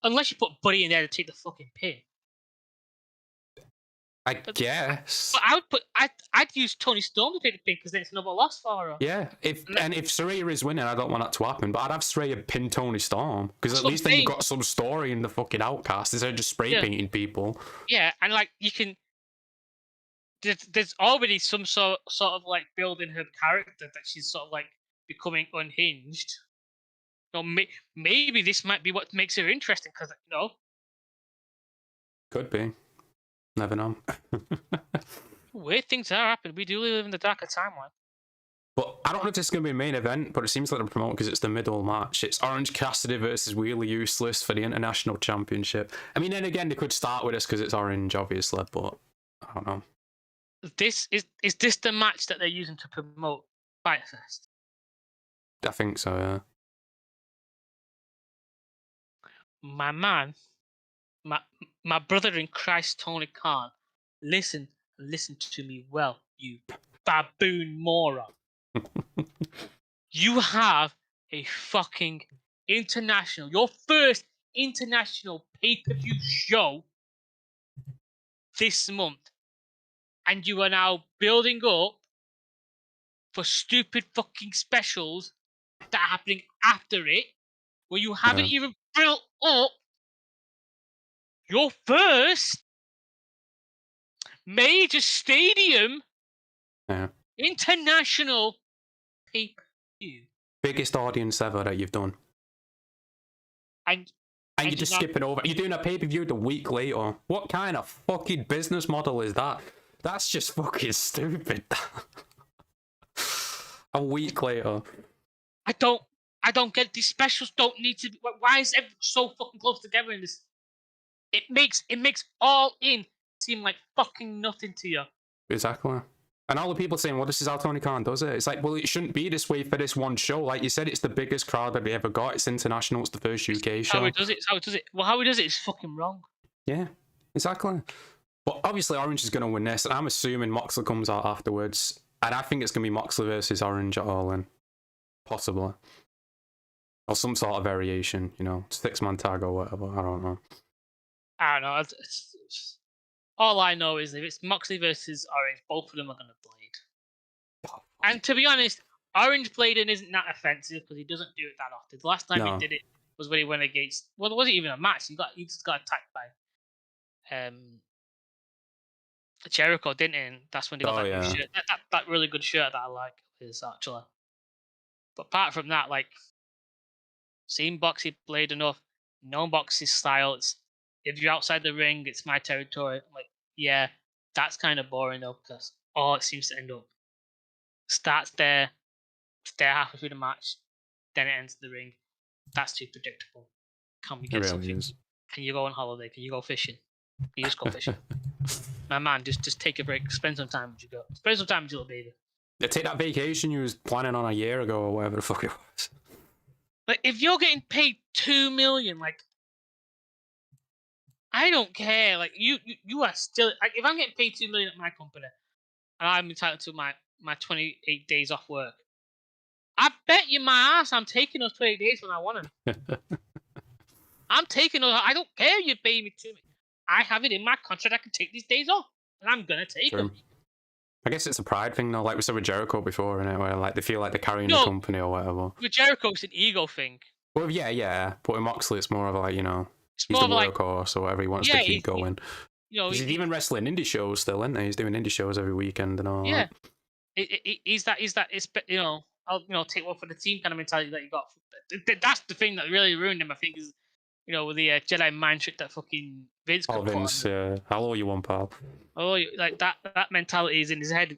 unless you put Buddy in there to take the fucking pin. I guess. But I'd use Tony Storm to take the pin because then it's another loss for her. Yeah, if Saraya is winning, I don't want that to happen. But I'd have Saraya pin Tony Storm because at least then you've got some story in the fucking Outcast instead of just spray painting people. Yeah, and like you can. There's already some sort of like building her character that she's sort of like becoming unhinged. Maybe this might be what makes her interesting because Could be. Never know. Weird things are happening. We do live in the darker timeline. But I don't know if this is going to be a main event, but it seems like they're promoting because it's the middle match. It's Orange Cassidy versus Wheeler Useless for the International Championship. I mean, then again, they could start with this because it's Orange, obviously, but I don't know. Is this the match that they're using to promote Fyter Fest? I think so, yeah. My man, my brother in Christ, Tony Khan, listen to me well, you baboon moron. You have a fucking your first international pay-per-view show this month. And you are now building up for stupid fucking specials that are happening after it, where you haven't even built up your first major stadium international pay-per-view. Biggest audience ever that you've done. And you're just skipping over. You're doing a pay-per-view the week later. What kind of fucking business model is that? That's just fucking stupid. A week later. I don't get these specials. Don't need to. Why is everything so fucking close together in this? It makes all in seem like fucking nothing to you. Exactly. And all the people saying, well, this is how Tony Khan does it. It's like, well, it shouldn't be this way for this one show. Like you said, it's the biggest crowd that they ever got. It's international. It's the first UK show. How he does it. Well, how he does it is fucking wrong. Yeah, exactly. But obviously, Orange is going to win this, and I'm assuming Moxley comes out afterwards, and I think it's going to be Moxley versus Orange at Allin, possibly, or some sort of variation, 6-man tag or whatever. I don't know. I don't know. All I know is if it's Moxley versus Orange, both of them are going to blade. Oh, and to be honest, Orange blading isn't that offensive because he doesn't do it that often. The last time he did it was when he went against. Well, it wasn't even a match. He just got attacked by Jericho, didn't he? And that's when he got that new shirt. That really good shirt that I like is actually. But apart from that, like, seen Boxy blade enough, known Boxy's style. It's if you're outside the ring, it's my territory. I'm like, yeah, that's kind of boring though because all it seems to end up starts there, stay halfway through the match, then it ends the ring. That's too predictable. Can we get something? Can you go on holiday? Can you go fishing? Can you just go fishing? My man, just take a break. Spend some time with your girl. Spend some time with your little baby. Yeah, take that vacation you was planning on a year ago or whatever the fuck it was. Like, if you're getting paid $2 million, like, I don't care. Like, you are still like, if I'm getting paid $2 million at my company, and I'm entitled to my 28 days off work, I bet you my ass I'm taking those 28 days when I want them. I'm taking those. I don't care. You pay me $2 million. I have it in my contract. I can take these days off, and I'm gonna take them. I guess it's a pride thing, though. Like we said with Jericho before, innit? Where like they feel like they're carrying the company or whatever. With Jericho, it's an ego thing. Well, yeah. But with Moxley, it's more of a, like, he's the workhorse or whatever. He wants to keep going. He's even wrestling indie shows still, isn't he? He's doing indie shows every weekend and all. Yeah, he's that. It's I'll take one for the team kind of mentality that you got. That's the thing that really ruined him. I think is with the Jedi mind trick that fucking Vince. Oh, Vince, yeah. I'll owe you one, pal. Oh, like that mentality is in his head,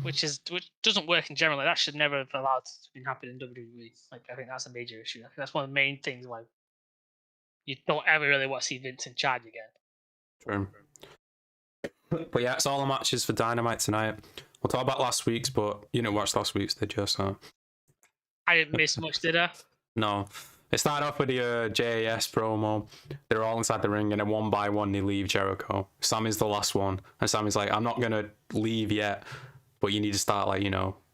which doesn't work in general. Like, that should never have allowed to be happening in WWE. Like, I think that's a major issue. I think that's one of the main things why you don't ever really want to see Vince in charge again. True. But yeah, it's all the matches for Dynamite tonight. We'll talk about last week's, but you didn't watch last week's, did you? So I didn't miss much, did I? No. It started off with the JAS promo. They're all inside the ring, and then one by one they leave Jericho. Sammy's the last one, and Sammy's like, I'm not going to leave yet, but you need to start, like,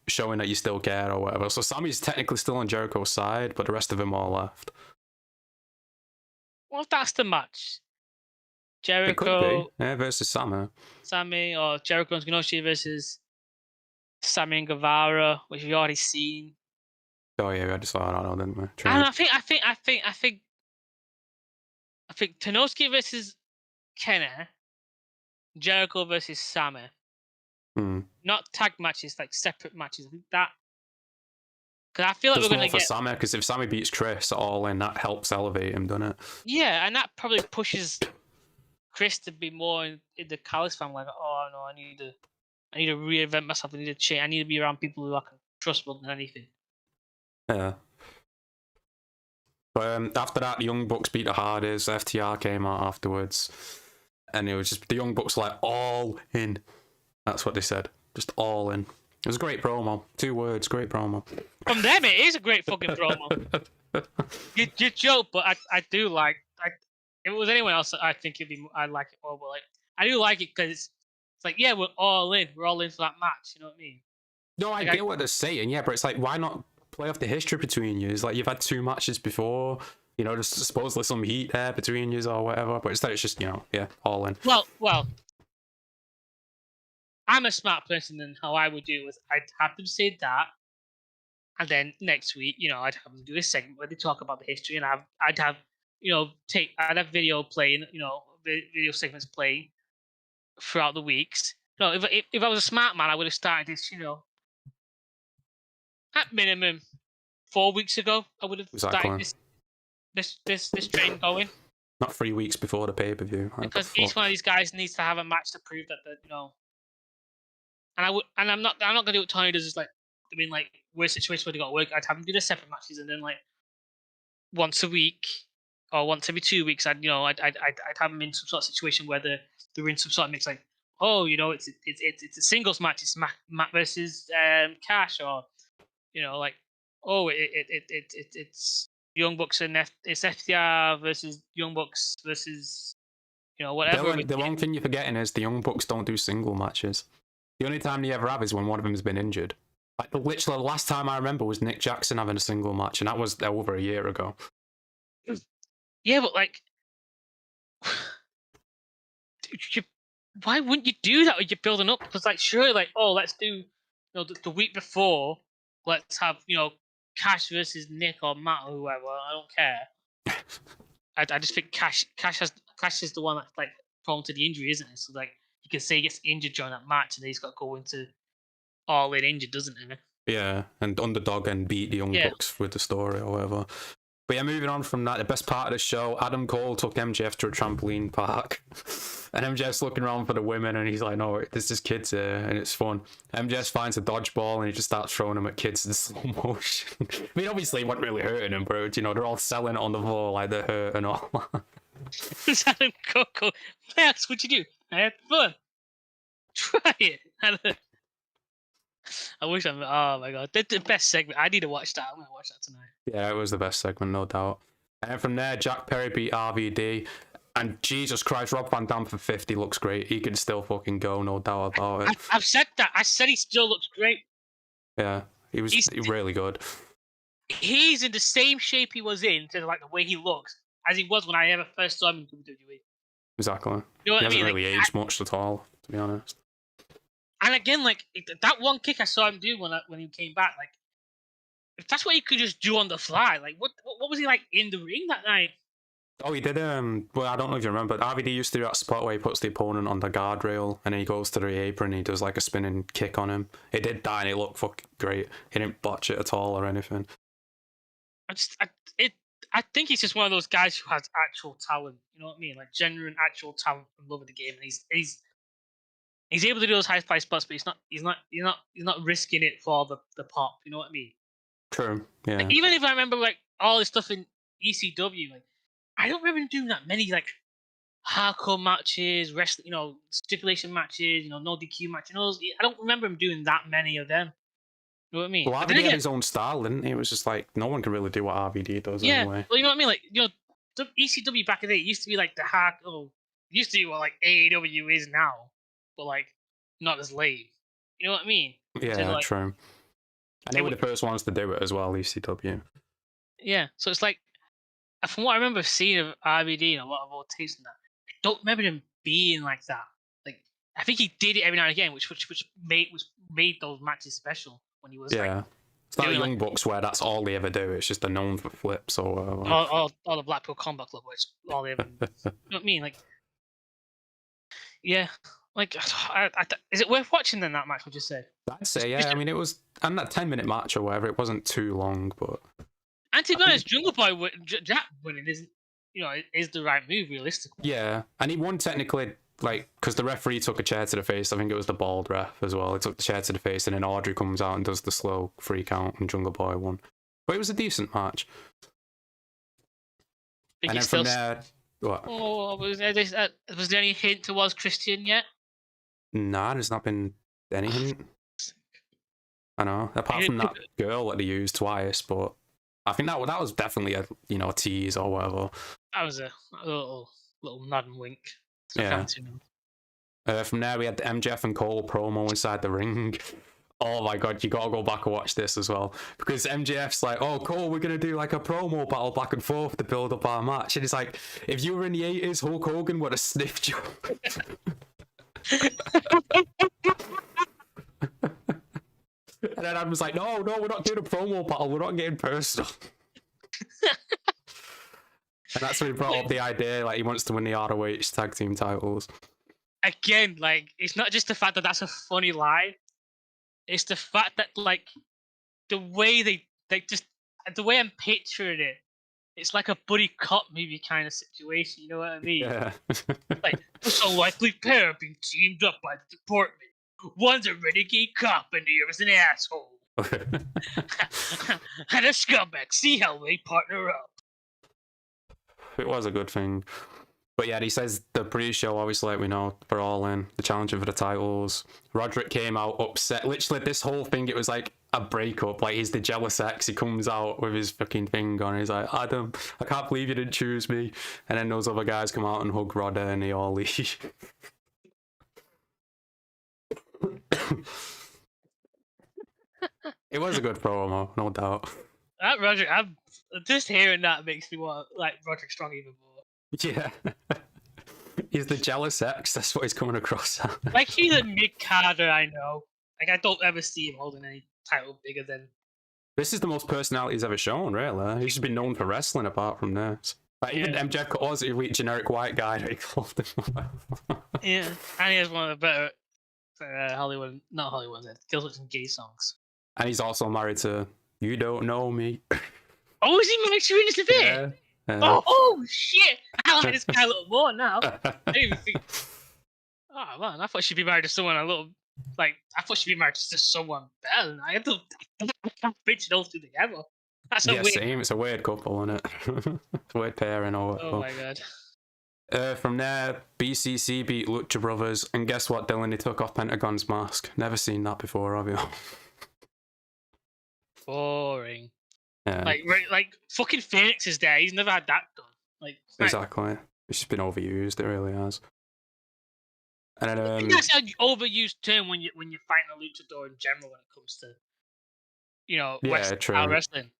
showing that you still care or whatever. So Sammy's technically still on Jericho's side, but the rest of them all left. Well, that's the match. Jericho it could be. Yeah, versus Sammy, or Jericho and Inoshi versus Sammy and Guevara, which we've already seen. Oh yeah, we just saw that, didn't we? And I think Tanosuke versus Kenny, Jericho versus Sammy. Not tag matches, like separate matches. I think that, because I feel like we're going to get Sammy, because if Sammy beats Chris at Allin, that helps elevate him, doesn't it? Yeah, and that probably pushes Chris to be more in the Callis family. Like, oh no, I need to reinvent myself. I need to change. I need to be around people who I can trust more than anything. Yeah. But after that, the Young Bucks beat the Hardys. FTR came out afterwards, and it was just the Young Bucks like all in. That's what they said. Just all in. It was a great promo. 2 words, great promo. From them, it is a great fucking promo. you joke, but I do like. If it was anyone else, I think I'd like it more. But like, I do like it because it's like, yeah, we're all in. We're all in for that match. You know what I mean? No, I get what they're saying. Yeah, but it's like, why not play off the history between you? It's like you've had 2 matches before. There's supposedly some heat there between you or whatever. But instead, it's just all in. Well. I'm a smart person, and how I would do it was I'd have them say that, and then next week, I'd have them do a segment where they talk about the history, and I'd have video playing, video segments playing throughout the weeks. If I was a smart man, I would have started this, at minimum 4 weeks ago. I would have started this train going. Not 3 weeks before the pay-per-view. Because each one of these guys needs to have a match to prove that And I'm not gonna do what Tony does. Is like, I mean, like, we're a situation where they got to work. I'd have them do the separate matches, and then like once a week or once every 2 weeks, I'd have them in some sort of situation where they're in some sort of mix. Like, oh, it's a singles match. It's Matt versus Cash, or like, oh, it's Young Bucks and it's FTR versus Young Bucks versus whatever. The one thing you're forgetting is the Young Bucks don't do single matches. The only time they ever have is when one of them's been injured. Like, literally, the last time I remember was Nick Jackson having a single match, and that was over a year ago. Yeah, but like, why wouldn't you do that when you're building up? Because like, sure, like, oh, let's do, the week before, let's have, Cash versus Nick or Matt or whoever. I don't care. I just think Cash is the one that's like prone to the injury, isn't it? So like, you can say he gets injured during that match, and then he's got to go into all in injured, doesn't he? Yeah, and underdog and beat the Young Bucks with the story or whatever. But yeah, moving on from that, the best part of the show, Adam Cole took MJF to a trampoline park. And MJF's looking around for the women, and he's like, no, there's just kids here, and it's fun. MJF finds a dodgeball, and he just starts throwing them at kids in slow motion. I mean, obviously, it wasn't really hurting them, bro. They're all selling it on the floor like they're hurt and all. It's Adam Cole. Max, what'd you do? I had fun. Try it. I wish I'm. Oh my god, that's the best segment. I need to watch that. I'm gonna watch that tonight. Yeah, it was the best segment, no doubt. And then from there, Jack Perry beat RVD, and Jesus Christ, Rob Van Dam for 50 looks great. He can still fucking go, no doubt about it. I've said that. I said he still looks great. Yeah, he's really good. He's in the same shape he was in, to like the way he looks, as he was when I ever first saw him in WWE. Exactly. You know what he I mean? hasn't really aged much at all, to be honest. And again, like that one kick I saw him do when he came back, like if that's what he could just do on the fly, like what was he like in the ring that night? Oh, he did. Well, I don't know if you remember, but RVD used to do that spot where he puts the opponent on the guardrail and then he goes to the apron and he does like a spinning kick on him. He did that and it looked fucking great. He didn't botch it at all or anything. I think he's just one of those guys who has actual talent. You know what I mean? Like genuine actual talent and love of the game. And he's able to do those high fly spots, but he's not risking it for the pop. You know what I mean? True. Yeah. Like, even if I remember like all his stuff in ECW, like I don't remember him doing that many like hardcore matches, wrestling, stipulation matches, no DQ matches. I don't remember him doing that many of them. You know what I mean? Well, RVD had his own style, didn't he? It was just like no one can really do what RVD does anyway. Well, you know what I mean? Like the ECW back in the day used to be like the hardcore. Used to be what like AEW is now, but like not as late. You know what I mean? Yeah, so, like, true. And they were the first ones to do it as well, ECW. Yeah, so it's like, from what I remember seeing of RVD and a lot of old tapes and that, I don't remember him being like that. Like, I think he did it every now and again, which made those matches special when he was like. It's not Young Bucks where that's all they ever do. It's just they're known for flips or whatever. Or the Blackpool Combat Club, which all they ever. You know what I mean? Like, yeah. Like, is it worth watching then, that match, would you say? I'd say, yeah. I mean, it was, and that 10-minute match or whatever, it wasn't too long, but. And to be honest, Jungle Boy Jack winning isn't, is the right move, realistically. Yeah, and he won technically, like, because the referee took a chair to the face. I think it was the bald ref as well. He took the chair to the face, and then Audrey comes out and does the slow free count, and Jungle Boy won. But it was a decent match. And then from there, what? Oh, was there any hint towards Christian yet? Nah, there's not been any hint. I know, apart from that girl that they used twice, but I think that was definitely a tease or whatever. That was a little nod and wink. Yeah. From there, we had the MJF and Cole promo inside the ring. Oh my god, you gotta go back and watch this as well, because MJF's like, "Oh, Cole, we're gonna do like a promo battle back and forth to build up our match," and he's like, "If you were in the 80s, Hulk Hogan would have sniffed you." And then Adam's like, no, we're not doing a promo battle, we're not getting personal. And that's when he brought up the idea, like, he wants to win the ROH tag team titles. Again, like, it's not just the fact that that's a funny line, it's the fact that, like, the way the way I'm picturing it, it's like a buddy cop movie kind of situation, you know what I mean? Yeah. Like, it's a likely pair being teamed up by the department. One's a renegade cop and the other's an asshole. And a scumbag. See how they partner up. It was a good thing. But yeah, he says the pre-show, obviously, like we know, for Allin, the challenge for the titles. Roderick came out upset. Literally, this whole thing, it was like, a breakup. Like, he's the jealous ex. He comes out with his fucking thing on. He's like, Adam, I can't believe you didn't choose me. And then those other guys come out and hug Rodder and they all leave. It was a good promo, no doubt. That Roderick, I'm just hearing that makes me want like Roderick Strong even more. Yeah. He's the jealous ex. That's what he's coming across at. Like, he's a mid-carder, I know. Like, I don't ever see him holding any title bigger than... This is the most personality he's ever shown, really. He's just been known for wrestling apart from this. Like, even MJF was a generic white guy that he called him. Yeah, and he has one of the better Hollywood, not Hollywood, Kills with some gay songs. And he's also married to You Don't Know Me. Oh, is he married to Serena Severe? Yeah. Oh, shit! I like this guy a little more now. I didn't even think... Oh, man, I thought she'd be married to someone a little... Like, I thought she'd be married to someone better than I can't picture those two together. That's a weird... Same. It's a weird couple, isn't it? It's a weird pairing. Oh, my God. From there, BCC beat Lucha Brothers, and guess what, Dylan? He took off Pentagon's mask. Never seen that before, have you? Boring. Yeah. Like fucking Phoenix is there. He's never had that done. Like, exactly. It's just been overused. It really has. And then, I think that's an overused term when you're fighting a luchador in general when it comes to, you know, wrestling.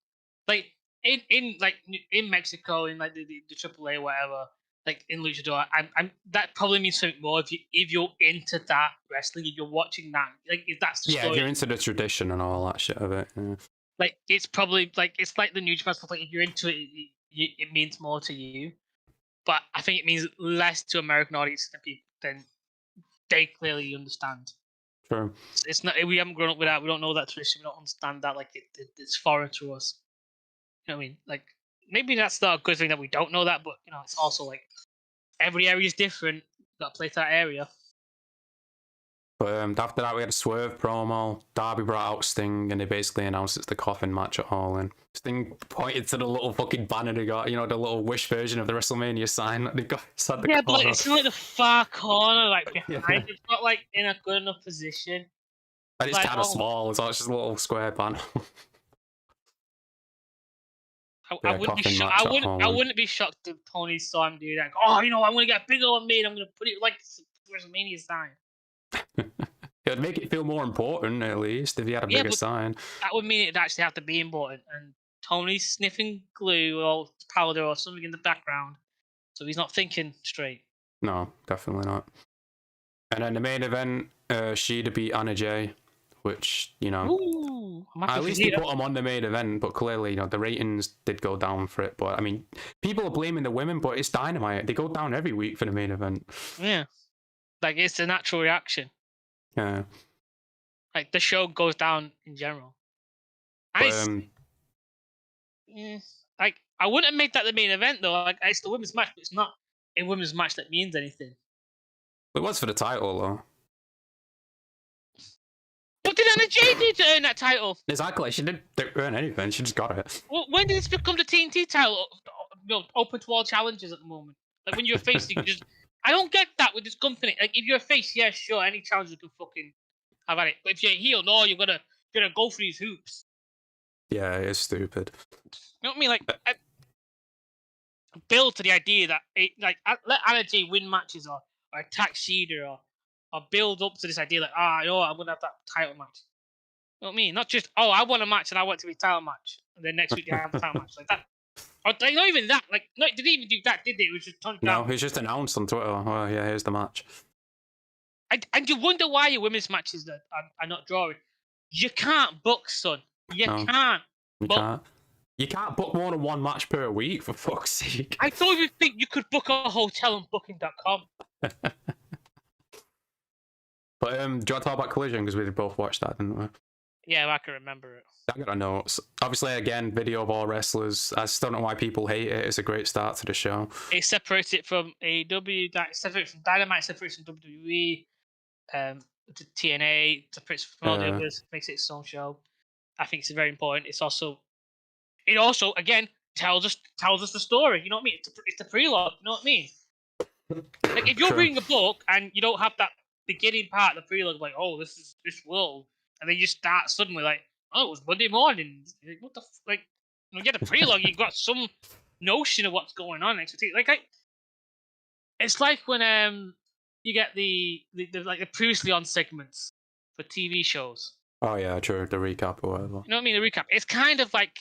Like in Mexico, in like the AAA, whatever. Like in luchador, I'm that probably means something more if you're into that wrestling, if you're watching that, like if that's the story. If you're into the tradition and all that shit of it. Yeah. Like, it's probably, like, it's like the New Japan stuff, like, if you're into it, it means more to you. But I think it means less to American audiences than they clearly understand. True. It's not, we haven't grown up with that, we don't know that tradition, we don't understand that, like, it's foreign to us. You know what I mean? Like, maybe that's not a good thing that we don't know that, but, you know, it's also, like, every area is different, you've got to play to that area. But after that, we had a Swerve promo. Darby brought out Sting, and they basically announced it's the coffin match at Allin. Sting pointed to the little fucking banner they got, you know, the little Wish version of the WrestleMania sign that they got inside the corner. But it's in like the far corner, like behind. It's not like in a good enough position. And it's kind of small, so it's just a little square banner. I wouldn't be shocked if Tony saw him do that. Oh, you know, I'm gonna get a bigger one made. I'm gonna put it like WrestleMania sign. It would make it feel more important, at least, if you had a bigger sign. That would mean it'd actually have to be important. And Tony's sniffing glue or powder or something in the background, so he's not thinking straight. No, definitely not. And then the main event, Shida beat Anna Jay, which, you know, ooh, at least they put them on the main event, but clearly, you know, the ratings did go down for it. But I mean, people are blaming the women, but it's Dynamite. They go down every week for the main event. Yeah, like it's a natural reaction. Yeah. Like, the show goes down in general. But, like, I wouldn't make that the main event, though. Like, it's the women's match, but it's not a women's match that means anything. It was for the title, though. What did Anna Jay do to earn that title? Exactly. She didn't earn anything. She just got it. Well, when did this become the TNT title? You know, open to all challenges at the moment. Like, when you're a face, you can just... I don't get that with this company. Like, if you're a face, yeah, sure, any challenger can fucking have at it. But if you're a heel, no, you're gonna go for these hoops. Yeah, it's stupid. You know what I mean? Like, build to the idea that let Anna Jay win matches or attack Shida or build up to this idea like, you know what, I'm gonna have that title match. You know what I mean? Not just, I won a match and I want to be a title match, and then next week I have a title match like that. Or not even that. Like, no, it didn't even do that, did they? It was just turned down. No, it's just announced on Twitter. Oh yeah, here's the match. And you wonder why your women's matches are not drawing. You can't book, son. You can't. You can't book more than one match per week, for fuck's sake. I don't even think you could book a hotel on Booking.com. But do you want to talk about Collision? Because we both watched that, didn't we? Yeah, I can remember it. I got a note. Obviously, again, video of all wrestlers. I just don't know why people hate it. It's a great start to the show. It separates it from AEW, separates from Dynamite, separates from WWE, to TNA, separates from all the others, makes it its own show. I think it's very important. It also again tells us the story. You know what I mean? It's the prelogue. You know what I mean? Like, if you're reading a book and you don't have that beginning part of the prelogue, like, oh, this is this world, and then you start suddenly like, oh, it was Monday morning. Like, what the like? You get a pre-log, you got some notion of what's going on. It's like when you get the like the previously on segments for TV shows. Oh yeah, true. The recap or whatever. You know what I mean? The recap. It's kind of like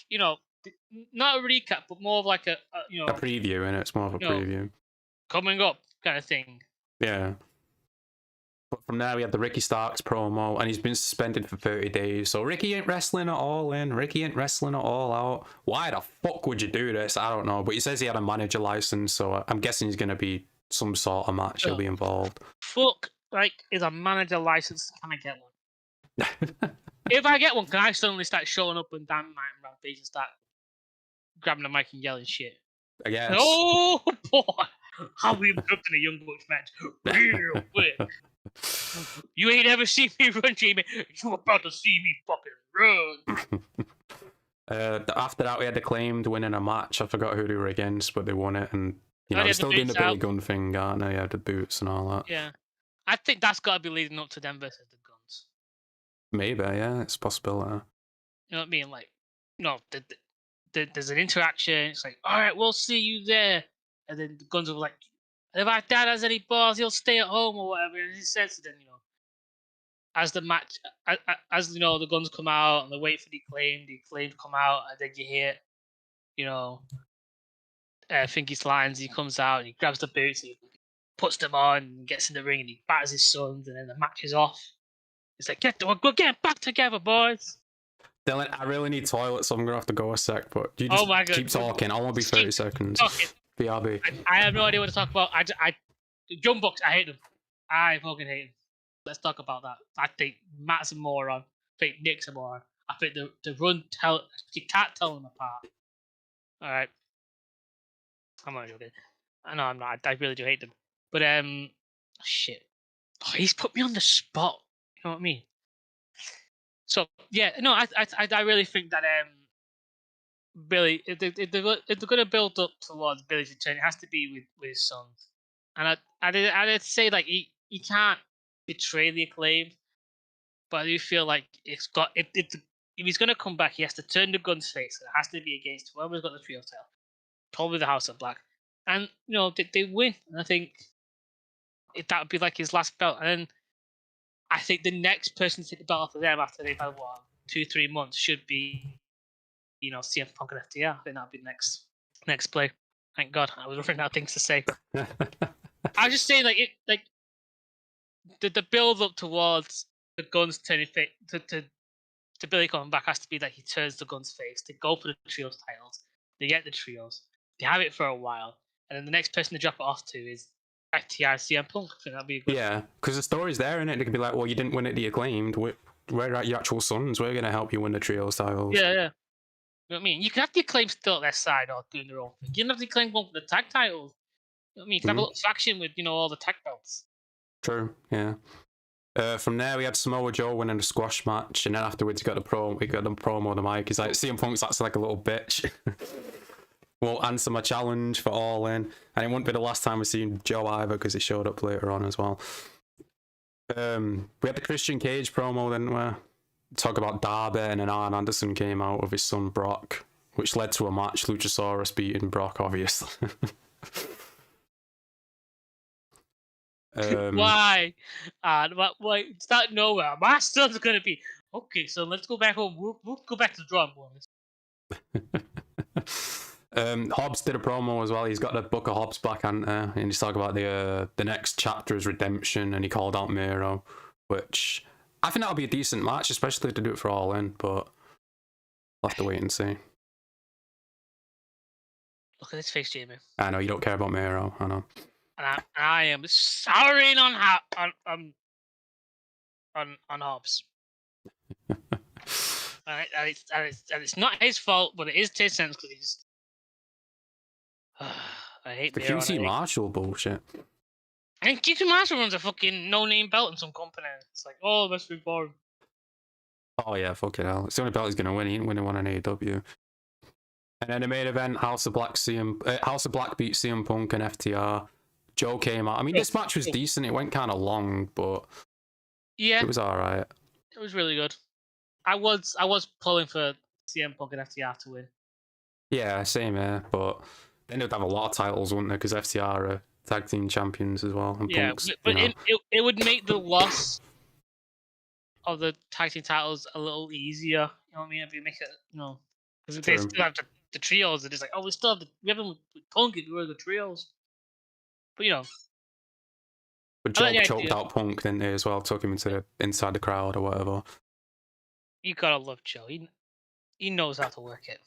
not a recap, but more of like a preview, and it's more of a preview. Coming up kind of thing. Yeah. But from there, we had the Ricky Starks promo, and he's been suspended for 30 days. So Ricky ain't wrestling at all in. Ricky ain't wrestling at all out. Why the fuck would you do this? I don't know. But he says he had a manager license, so I'm guessing he's going to be some sort of match. He'll be involved. Fuck, is a manager license? Can I get one? If I get one, can I suddenly start showing up on Dynamite and Rampage and start grabbing the mic and yelling shit? I guess. Oh boy, how we interrupting a Young Bucks match real quick. You ain't ever seen me run, Jamie. You about to see me fucking run. After that, we had Acclaimed winning a match. I forgot who they were against, but they won it, and they're still doing the Billy Gunn thing, aren't they? Yeah, the boots and all that. Yeah, I think that's got to be leading up to them versus the Guns. Maybe, yeah, it's a possibility. You know what I mean? Like, there's an interaction. It's like, all right, we'll see you there, and then the Guns will be like, if our dad has any balls, he'll stay at home or whatever. And he says to them, as the match, as the Guns come out and they wait for the Acclaimed come out, and then you hear, Finky's lines. He comes out and he grabs the boots, and he puts them on, and gets in the ring, and he batters his sons, and then the match is off. It's like, go get back together, boys. Dylan, I really need toilet, so I'm gonna have to go a sec. But you just keep talking. I won't be 30 seconds. Talking. BRB. I have no idea what to talk about. Young Bucks, I hate them. I fucking hate them. Let's talk about that. I think Matt's a moron. I think Nick's a moron. I think the run you can't tell them apart. All right. I'm not joking. I know I'm not. I really do hate them. But shit. Oh, he's put me on the spot. You know what I mean? So yeah, no, I really think that Billy, if they're going to build up towards Billy's return, it has to be with his sons. And I'd say like he can't betray the Acclaimed, but I do feel like it's got if he's going to come back, he has to turn the Guns face. It has to be against whoever's got the trio title, probably the House of Black, and they win. And I think that would be like his last belt, and then I think the next person to take the belt off of them after they've had 2-3 months should be CM Punk and FTR. I think that'd be the next play. Thank God, I was running out of things to say. I was just saying, the build up towards the Guns turning face to Billy coming back has to be that he turns the Guns face. They go for the trios titles. They get the trios. They have it for a while, and then the next person to drop it off to is FTR CM Punk. I think that'd be a good. Yeah, because the story's there, innit? They could be like, well, you didn't win at the Acclaimed. We're at your actual sons. We're gonna help you win the trios titles. Yeah. You know what I mean? You can have the Acclaimed still at their side or doing their own thing. You can have the Acclaimed one for the tag titles. You know what I mean? You can have a little faction with, all the tag belts. True, yeah. From there, we had Samoa Joe winning the squash match, and then afterwards, we got the promo on the mic. He's like, CM Punk's acts like a little bitch. Won't answer my challenge for Allin. And it won't be the last time we've seen Joe either, because he showed up later on as well. We had the Christian Cage promo, didn't we? Talk about Darby, and then Arn Anderson came out with his son Brock, which led to a match. Luchasaurus beating Brock, obviously. Why? Why? It's not nowhere. My son's gonna be okay. So let's go back home. We'll go back to the drawing board. Hobbs did a promo as well. He's got the Book of Hobbs back, and he's talking about the next chapter is redemption, and he called out Miro, which I think that'll be a decent match, especially to do it for Allin, but we'll have to wait and see. Look at his face, Jamie. I know you don't care about Miro. I know. And I am souring on Hobbs. and it's not his fault, but it is 10 cents because he just. I hate the QC Marshall bullshit. And QC Marshall runs a fucking no-name belt in some company. It's like, oh, that's be boring. Oh yeah, fucking hell! It's the only belt he's gonna win. He ain't winning one on AEW. And then the main event, House of Black beat CM Punk and FTR. Joe came out. I mean, this match was decent. It went kind of long, but yeah, it was all right. It was really good. I was pulling for CM Punk and FTR to win. Yeah, same here, but then they'd have a lot of titles, wouldn't they? Because FTR are tag team champions as well. And Yeah, Punk's, but it would make the loss of the tag team titles a little easier. You know what I mean? If you make it, because they still have the trios. It's like, we still have we have them with Punk if we were the trios. But But Joe choked out Punk, didn't he, as well? Took him inside the crowd or whatever. You gotta love Joe. He knows how to work it.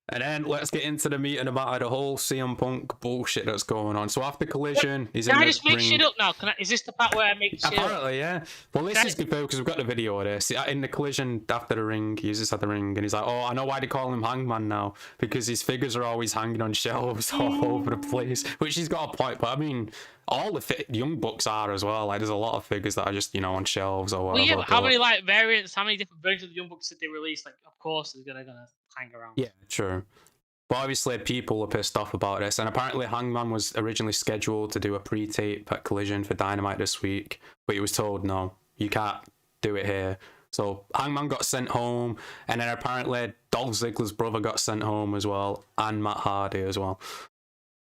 And then let's get into the meat and the matter, the whole CM Punk bullshit that's going on. So after Collision, he's in the ring. Can I just make shit up now? Is this the part where I make shit up? Apparently, yeah. Well, this is good because we've got the video of this. In the Collision after the ring, he's just at the ring and he's like, oh, I know why they call him Hangman now. Because his figures are always hanging on shelves all over the place. Which he's got a point, but I mean, all the Young Bucks are as well. Like, there's a lot of figures that are just, on shelves or whatever. Well, yeah, but how many variants, how many different versions of the Young Bucks did they release? Like, of course, they're gonna hang around. Yeah, true. But obviously, people are pissed off about this, and apparently Hangman was originally scheduled to do a pre-tape at Collision for Dynamite this week, but he was told, no, you can't do it here. So Hangman got sent home, and then apparently Dolph Ziggler's brother got sent home as well, and Matt Hardy as well.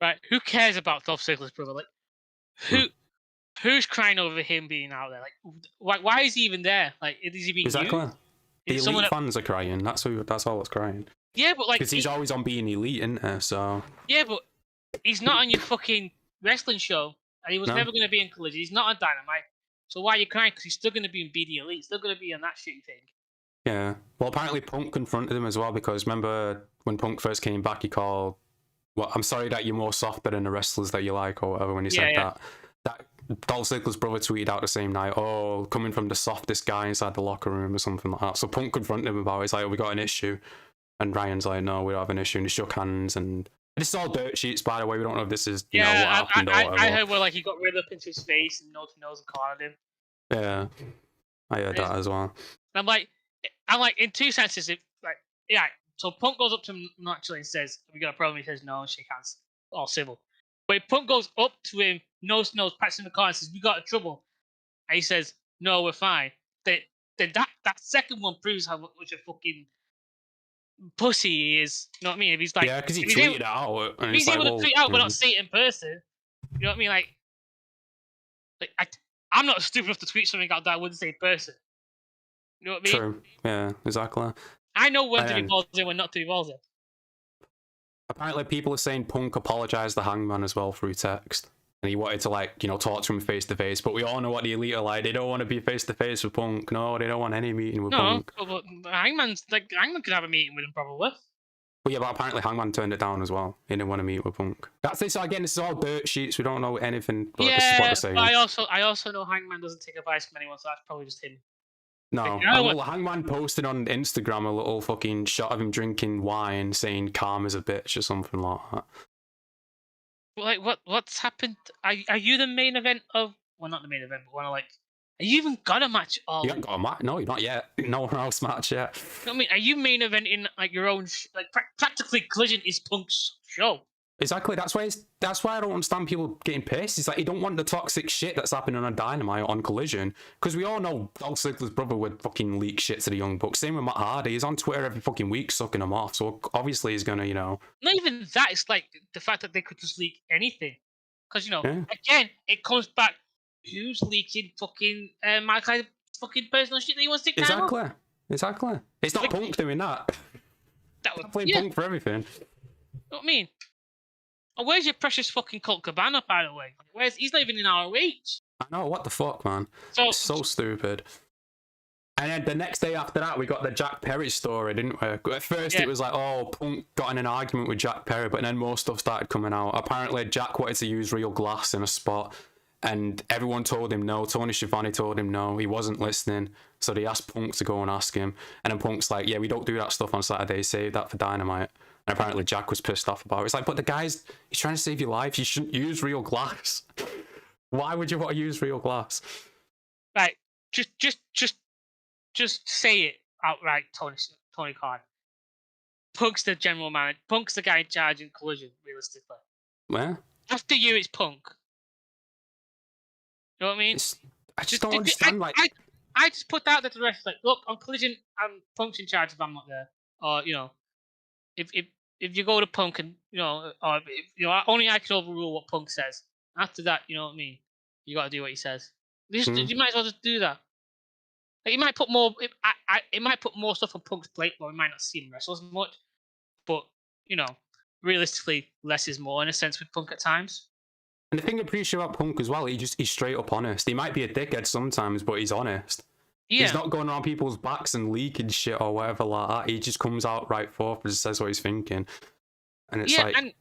Right, who cares about Dolph Ziggler's brother? Like, who's crying over him being out there? Like, why is he even there? Like, is he being exactly used? The elite fans are crying. That's all that's crying. Yeah, but like, because he's always on being elite, isn't he? So yeah, but he's not on your fucking wrestling show, and he was never going to be in Collision. He's not on Dynamite, so why are you crying? Because he's still going to be in BD Elite, still going to be on that shitty thing. Yeah, well, apparently Punk confronted him as well because remember when Punk first came back, he called, "Well, I'm sorry that you're more softer than the wrestlers that you like," or whatever. When he said that Dolph Ziggler's brother tweeted out the same night, "Oh, coming from the softest guy inside the locker room," or something like that. So Punk confronted him about it. It's like, we got an issue. And Ryan's like, no, we don't have an issue. And they shook hands. And this is all dirt sheets, by the way. We don't know if this is, what happened or whatever. I heard where he got rid up into his face and nose to nose and cornered him. Yeah, I heard that as well. I'm like, in two senses, so Punk goes up to him naturally and says, "We got a problem." He says, "No," and shake hands, all civil. But if Punk goes up to him, nose to nose, pats him in the corner and says, "We got trouble," and he says, "No, we're fine." Then that second one proves how much a fucking pussy he is. You know what I mean? If he's like, yeah, because he tweeted out. If he's able to tweet out, but not see it in person. You know what I mean? Like I'm not stupid enough to tweet something out that I wouldn't say in person. You know what I mean? True. Yeah, exactly. I know when to be balls in, when not to be balls in. Apparently, people are saying Punk apologized to Hangman as well through text. And he wanted to, talk to him face to face. But we all know what the elite are like. They don't want to be face to face with Punk. No, they don't want any meeting with Punk. No, but Hangman could have a meeting with him probably. But yeah, but apparently Hangman turned it down as well. He didn't want to meet with Punk. That's it. So again, this is all dirt sheets. We don't know anything. But this is what they're saying. But I also know Hangman doesn't take advice from anyone, so that's probably just him. No, Hangman posted on Instagram a little fucking shot of him drinking wine, saying "calm as a bitch" or something like that. Like, what's happened? Are you the main event of? Well, not the main event, but are you even got a match? You haven't got a match? No, you're not yet. No house match yet. I mean, are you main eventing your own? Practically, Collision is Punk's show. Exactly. That's why I don't understand people getting pissed. It's like you don't want the toxic shit that's happening on Dynamite on Collision, because we all know Dolph Ziggler's brother would fucking leak shit to the Young Bucks. Same with Matt Hardy. He's on Twitter every fucking week sucking them off. So obviously he's gonna, Not even that. It's like the fact that they could just leak anything, because again, it comes back. Who's leaking fucking Malachi's fucking personal shit that he wants to take down? Exactly. It's not Punk doing that. That would play Punk for everything. You know what I mean? Oh, where's your precious fucking Colt Cabana, by the way? He's not even in our reach. I know, what the fuck, man? It's so stupid. And then the next day after that, we got the Jack Perry story, didn't we? At first, it was like, oh, Punk got in an argument with Jack Perry, but then more stuff started coming out. Apparently, Jack wanted to use real glass in a spot, and everyone told him no. Tony Schiavone told him no. He wasn't listening, so they asked Punk to go and ask him. And then Punk's like, yeah, we don't do that stuff on Saturday. Save that for Dynamite. And apparently Jack was pissed off about it. It's like, but the guy's he's trying to save your life. You shouldn't use real glass. Why would you want to use real glass? Right. Just say it outright, Tony Khan. Punk's the general manager. Punk's the guy in charge in Collision, realistically. Where? After you, it's Punk. You know what I mean? I just don't understand. I just put that to the rest. Like, look, on Collision, I'm Punk's in charge if I'm not there, or if you go to Punk and or if, only I can overrule what Punk says. After that, you know what I mean. You got to do what he says. You might as well just do that. Like, it might put more. It might put more stuff on Punk's plate, but we might not see him wrestle as much. But realistically, less is more in a sense with Punk at times. And the thing I appreciate about Punk as well, he's straight up honest. He might be a dickhead sometimes, but he's honest. Yeah. He's not going around people's backs and leaking shit or whatever like that. He just comes out right forth and says what he's thinking. And it's and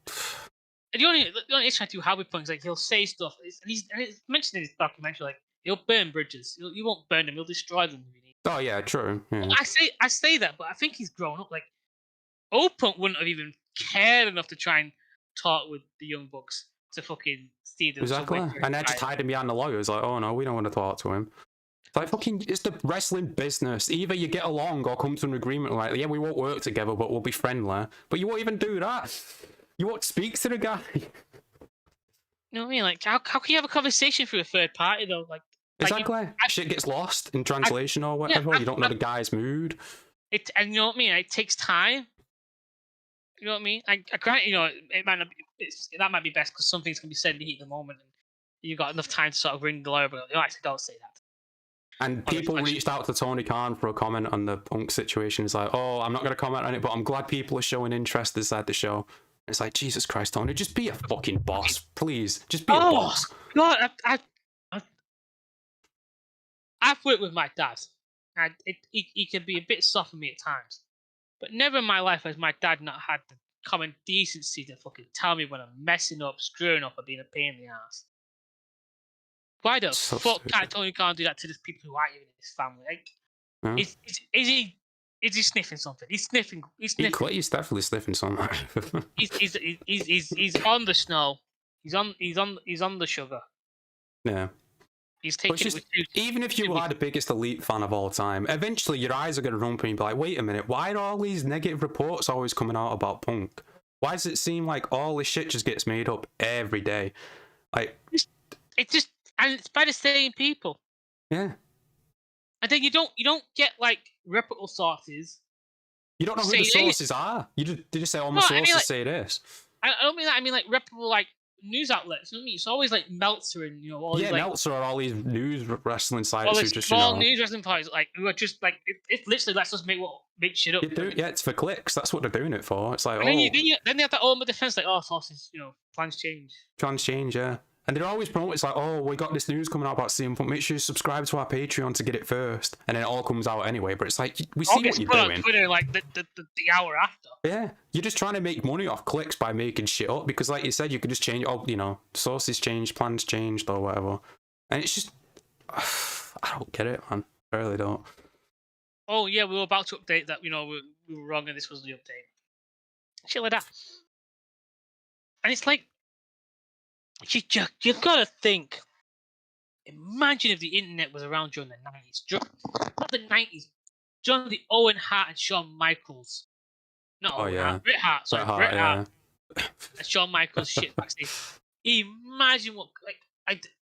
the only issue I do have with Punk is like he'll say stuff, and he's mentioned in his documentary, like he'll burn bridges. He won't burn them. He'll destroy them. Oh yeah, true. Yeah. I say that, but I think he's grown up. Like old Punk wouldn't have even cared enough to try and talk with the Young Bucks to fucking see them. Exactly. And they're just hiding behind the lawyers, like, oh no, we don't want to talk to him. It's like fucking, it's the wrestling business. Either you get along or come to an agreement, like, yeah, we won't work together, but we'll be friendly. But you won't even do that. You won't speak to the guy. You know what I mean? Like, how can you have a conversation through a third party though? Like, exactly. Shit gets lost in translation or whatever. You don't know the guy's mood. And you know what I mean? It takes time. You know what I mean? I grant, it might not be, that might be best because some things can be said in the heat of the moment, and you've got enough time to sort of ring the lawyer, but actually don't say that. And people reached out to Tony Khan for a comment on the Punk situation. It's like, oh, I'm not going to comment on it, but I'm glad people are showing interest inside the show. It's like, Jesus Christ, Tony, just be a fucking boss, please. Just be a boss. God, I've worked with my dad, and he can be a bit soft with me at times. But never in my life has my dad not had the common decency to fucking tell me when I'm messing up, screwing up, or being a pain in the ass. Why the fuck can't Tony Khan do that to the people who aren't even in his family? Like, is he sniffing something? He's sniffing. He's definitely sniffing something. he's on the snow. He's on the sugar. Yeah. He's taking even if you are the biggest Elite fan of all time, eventually your eyes are going to run and be like, wait a minute, why are all these negative reports always coming out about Punk? Why does it seem like all this shit just gets made up every day? Like, and it's by the same people. Yeah. And then you don't get like reputable sources. You don't know who the sources are. You just say, oh, my sources say this. I don't mean that. I mean like reputable like news outlets. You know what I mean? It's always like Meltzer and all these, Meltzer are all these news wrestling sites all who these just small news wrestling parties like who are just like it literally lets us make shit up. Yeah, it's for clicks. That's what they're doing it for. It's like, then they have that ultimate defense like, oh, sources, plans change. Plans change, yeah. And they're always promoting, it's like, oh, we got this news coming out about CM Punk. Make sure you subscribe to our Patreon to get it first. And then it all comes out anyway. But it's like, we see what you're doing. On Twitter like the hour after. Yeah. You're just trying to make money off clicks by making shit up. Because like you said, you could just change, sources changed, plans changed or whatever. And it's just, I don't get it, man. I really don't. Oh, yeah, we were about to update that, we were wrong and this was the update. Shit like that. And it's like, you've got to think. Imagine if the internet was around during the 90s. Not the 90s. During the Owen Hart and Shawn Michaels. Not Owen Hart. Bret Hart. Sorry, Bret Hart. And Shawn Michaels shit backstage. Imagine what. Like,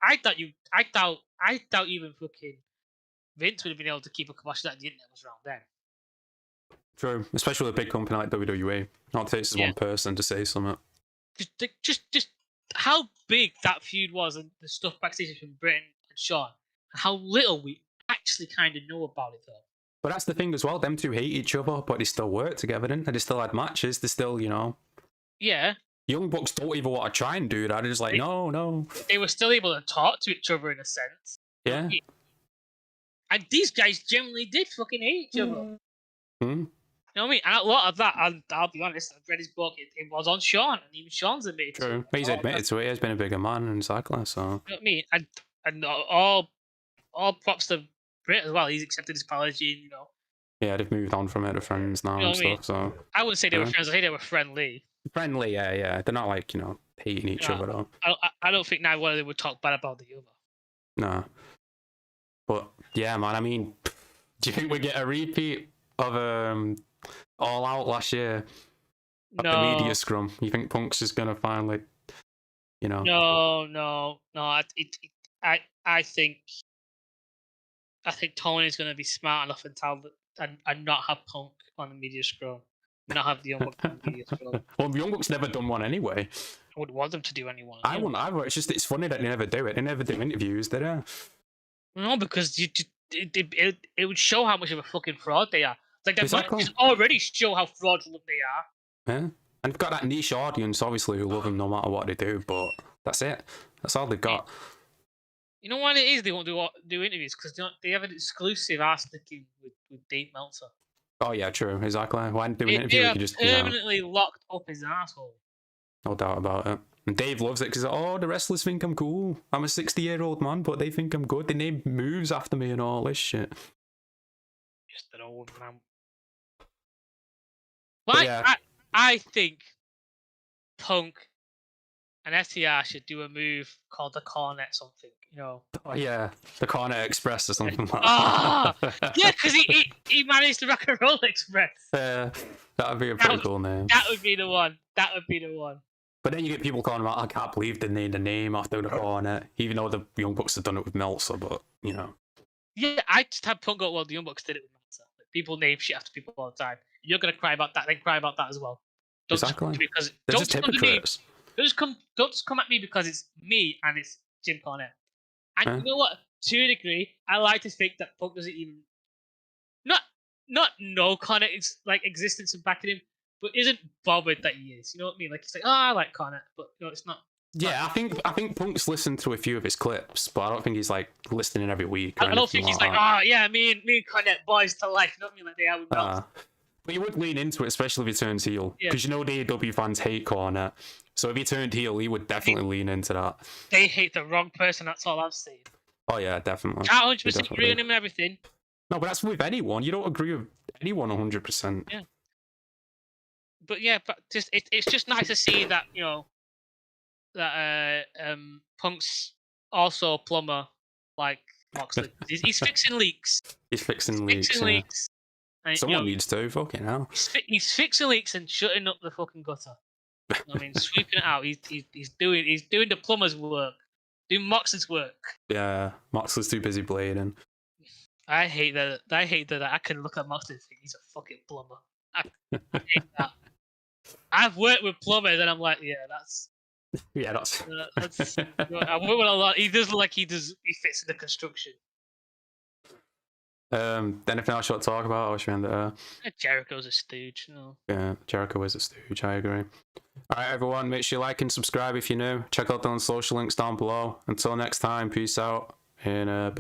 I doubt even fucking Vince would have been able to keep a commotion that the internet was around then. True. Especially with a big company like WWE. Not takes one person to say something. Just how big that feud was and the stuff backstage between Britt and Shawn, and how little we actually kind of know about it though. But that's the thing as well. Them two hate each other, but they still work together, didn't they? They still had matches. They still, Yeah. Young Bucks don't even want to try and do that. They're just like, no. They were still able to talk to each other in a sense. Yeah. And these guys generally did fucking hate each other. Hmm. You know what I mean? And a lot of that, I'll be honest, I've read his book, it was on Shawn, and even Shawn's admitted to it. True. He's admitted to it. He's been a bigger man in cycling, so. You know what I mean? And all props to Britt as well. He's accepted his apology, Yeah, they've moved on from it. They're friends now and stuff, so. I wouldn't say they were friends, I think they were friendly. Friendly, yeah. They're not like, hating each other, though. I don't think now one of them would talk bad about the other. No. But, yeah, man, I mean, do you think we get a repeat of, All Out last year at the media scrum? You think Punk's is gonna finally, No. I think I think Tony's going to be smart enough and tell and not have Punk on the media scrum. Not have the Young Bucks on the media scrum. Well, the Young Bucks never done one anyway. I wouldn't want them to do anyone. I wouldn't either. It's funny that they never do it. They never do interviews, do they? No, because it would show how much of a fucking fraud they are. Like they've Exactly. already show how fraudulent they are. Yeah. And they've got that niche audience, obviously, who love them no matter what they do, but that's it. That's all they've got. You know what it is? They won't do interviews because they have an exclusive ass licking with Dave Meltzer. Oh yeah, true, exactly. Why do an interview? They You just permanently locked up his asshole. No doubt about it. And Dave loves it because the wrestlers think I'm cool. I'm a 60-year-old man, but they think I'm good. They name moves after me and all this shit. Just an old man. Like yeah. I think Punk and FTR should do a move called the Cornet something, you know. Oh yeah, the Cornet Express or something like that. Yeah, because he managed the Rock and Roll Express. Yeah, that would be a pretty cool name. That would be the one. That would be the one. But then you get people calling about, I can't believe they named the name after the Cornet, even though the Young Bucks have done it with Meltzer, but, you know. Yeah, I just had Punk go, well, the Young Bucks did it with Meltzer. Like, people name shit after people all the time. You're going to cry about that, then cry about that as well. Don't exactly. Because they're just hypocrites. Don't just come at me because it's me and it's Jim Cornette. And you know what? To a degree, I like to think that Punk doesn't even not know Cornette's like existence and backing him, but isn't bothered that he is. You know what I mean? Like he's like, oh, I like Cornette, but no, it's not. Yeah, I think Punk's listened to a few of his clips, but I don't think he's like listening every week. I don't think he's like, oh yeah, me and Cornette boys to life. You know what I mean? Like they are with Meltzer. But you would lean into it, especially if he turns heel, because you know the AEW fans hate Cornette. So if he turned heel, he would definitely lean into that. They hate the wrong person. That's all I've seen. Oh yeah, definitely. I 100% agree on him and everything. No, but that's with anyone. You don't agree with anyone 100%. Yeah. But yeah, but just it's just nice to see that that Punk's also a plumber like Moxley. He's fixing leaks. He's fixing leaks. And, someone needs to. Fucking hell. He's fixing leaks and shutting up the fucking gutter. I mean, sweeping it out. He's doing the plumber's work, doing Moxley's work. Yeah, Moxley's too busy blading. I hate that. I can look at Moxley and think he's a fucking plumber. I hate that. I've worked with plumbers and I'm like, yeah, that's. I work with a lot. He does look like he fits in the construction. Anything else you want to talk about? Or should we end it there? Jericho's a stooge. No. Yeah, Jericho is a stooge. I agree. Alright, everyone, make sure you like and subscribe if you're new. Check out the social links down below. Until next time, peace out in a bit.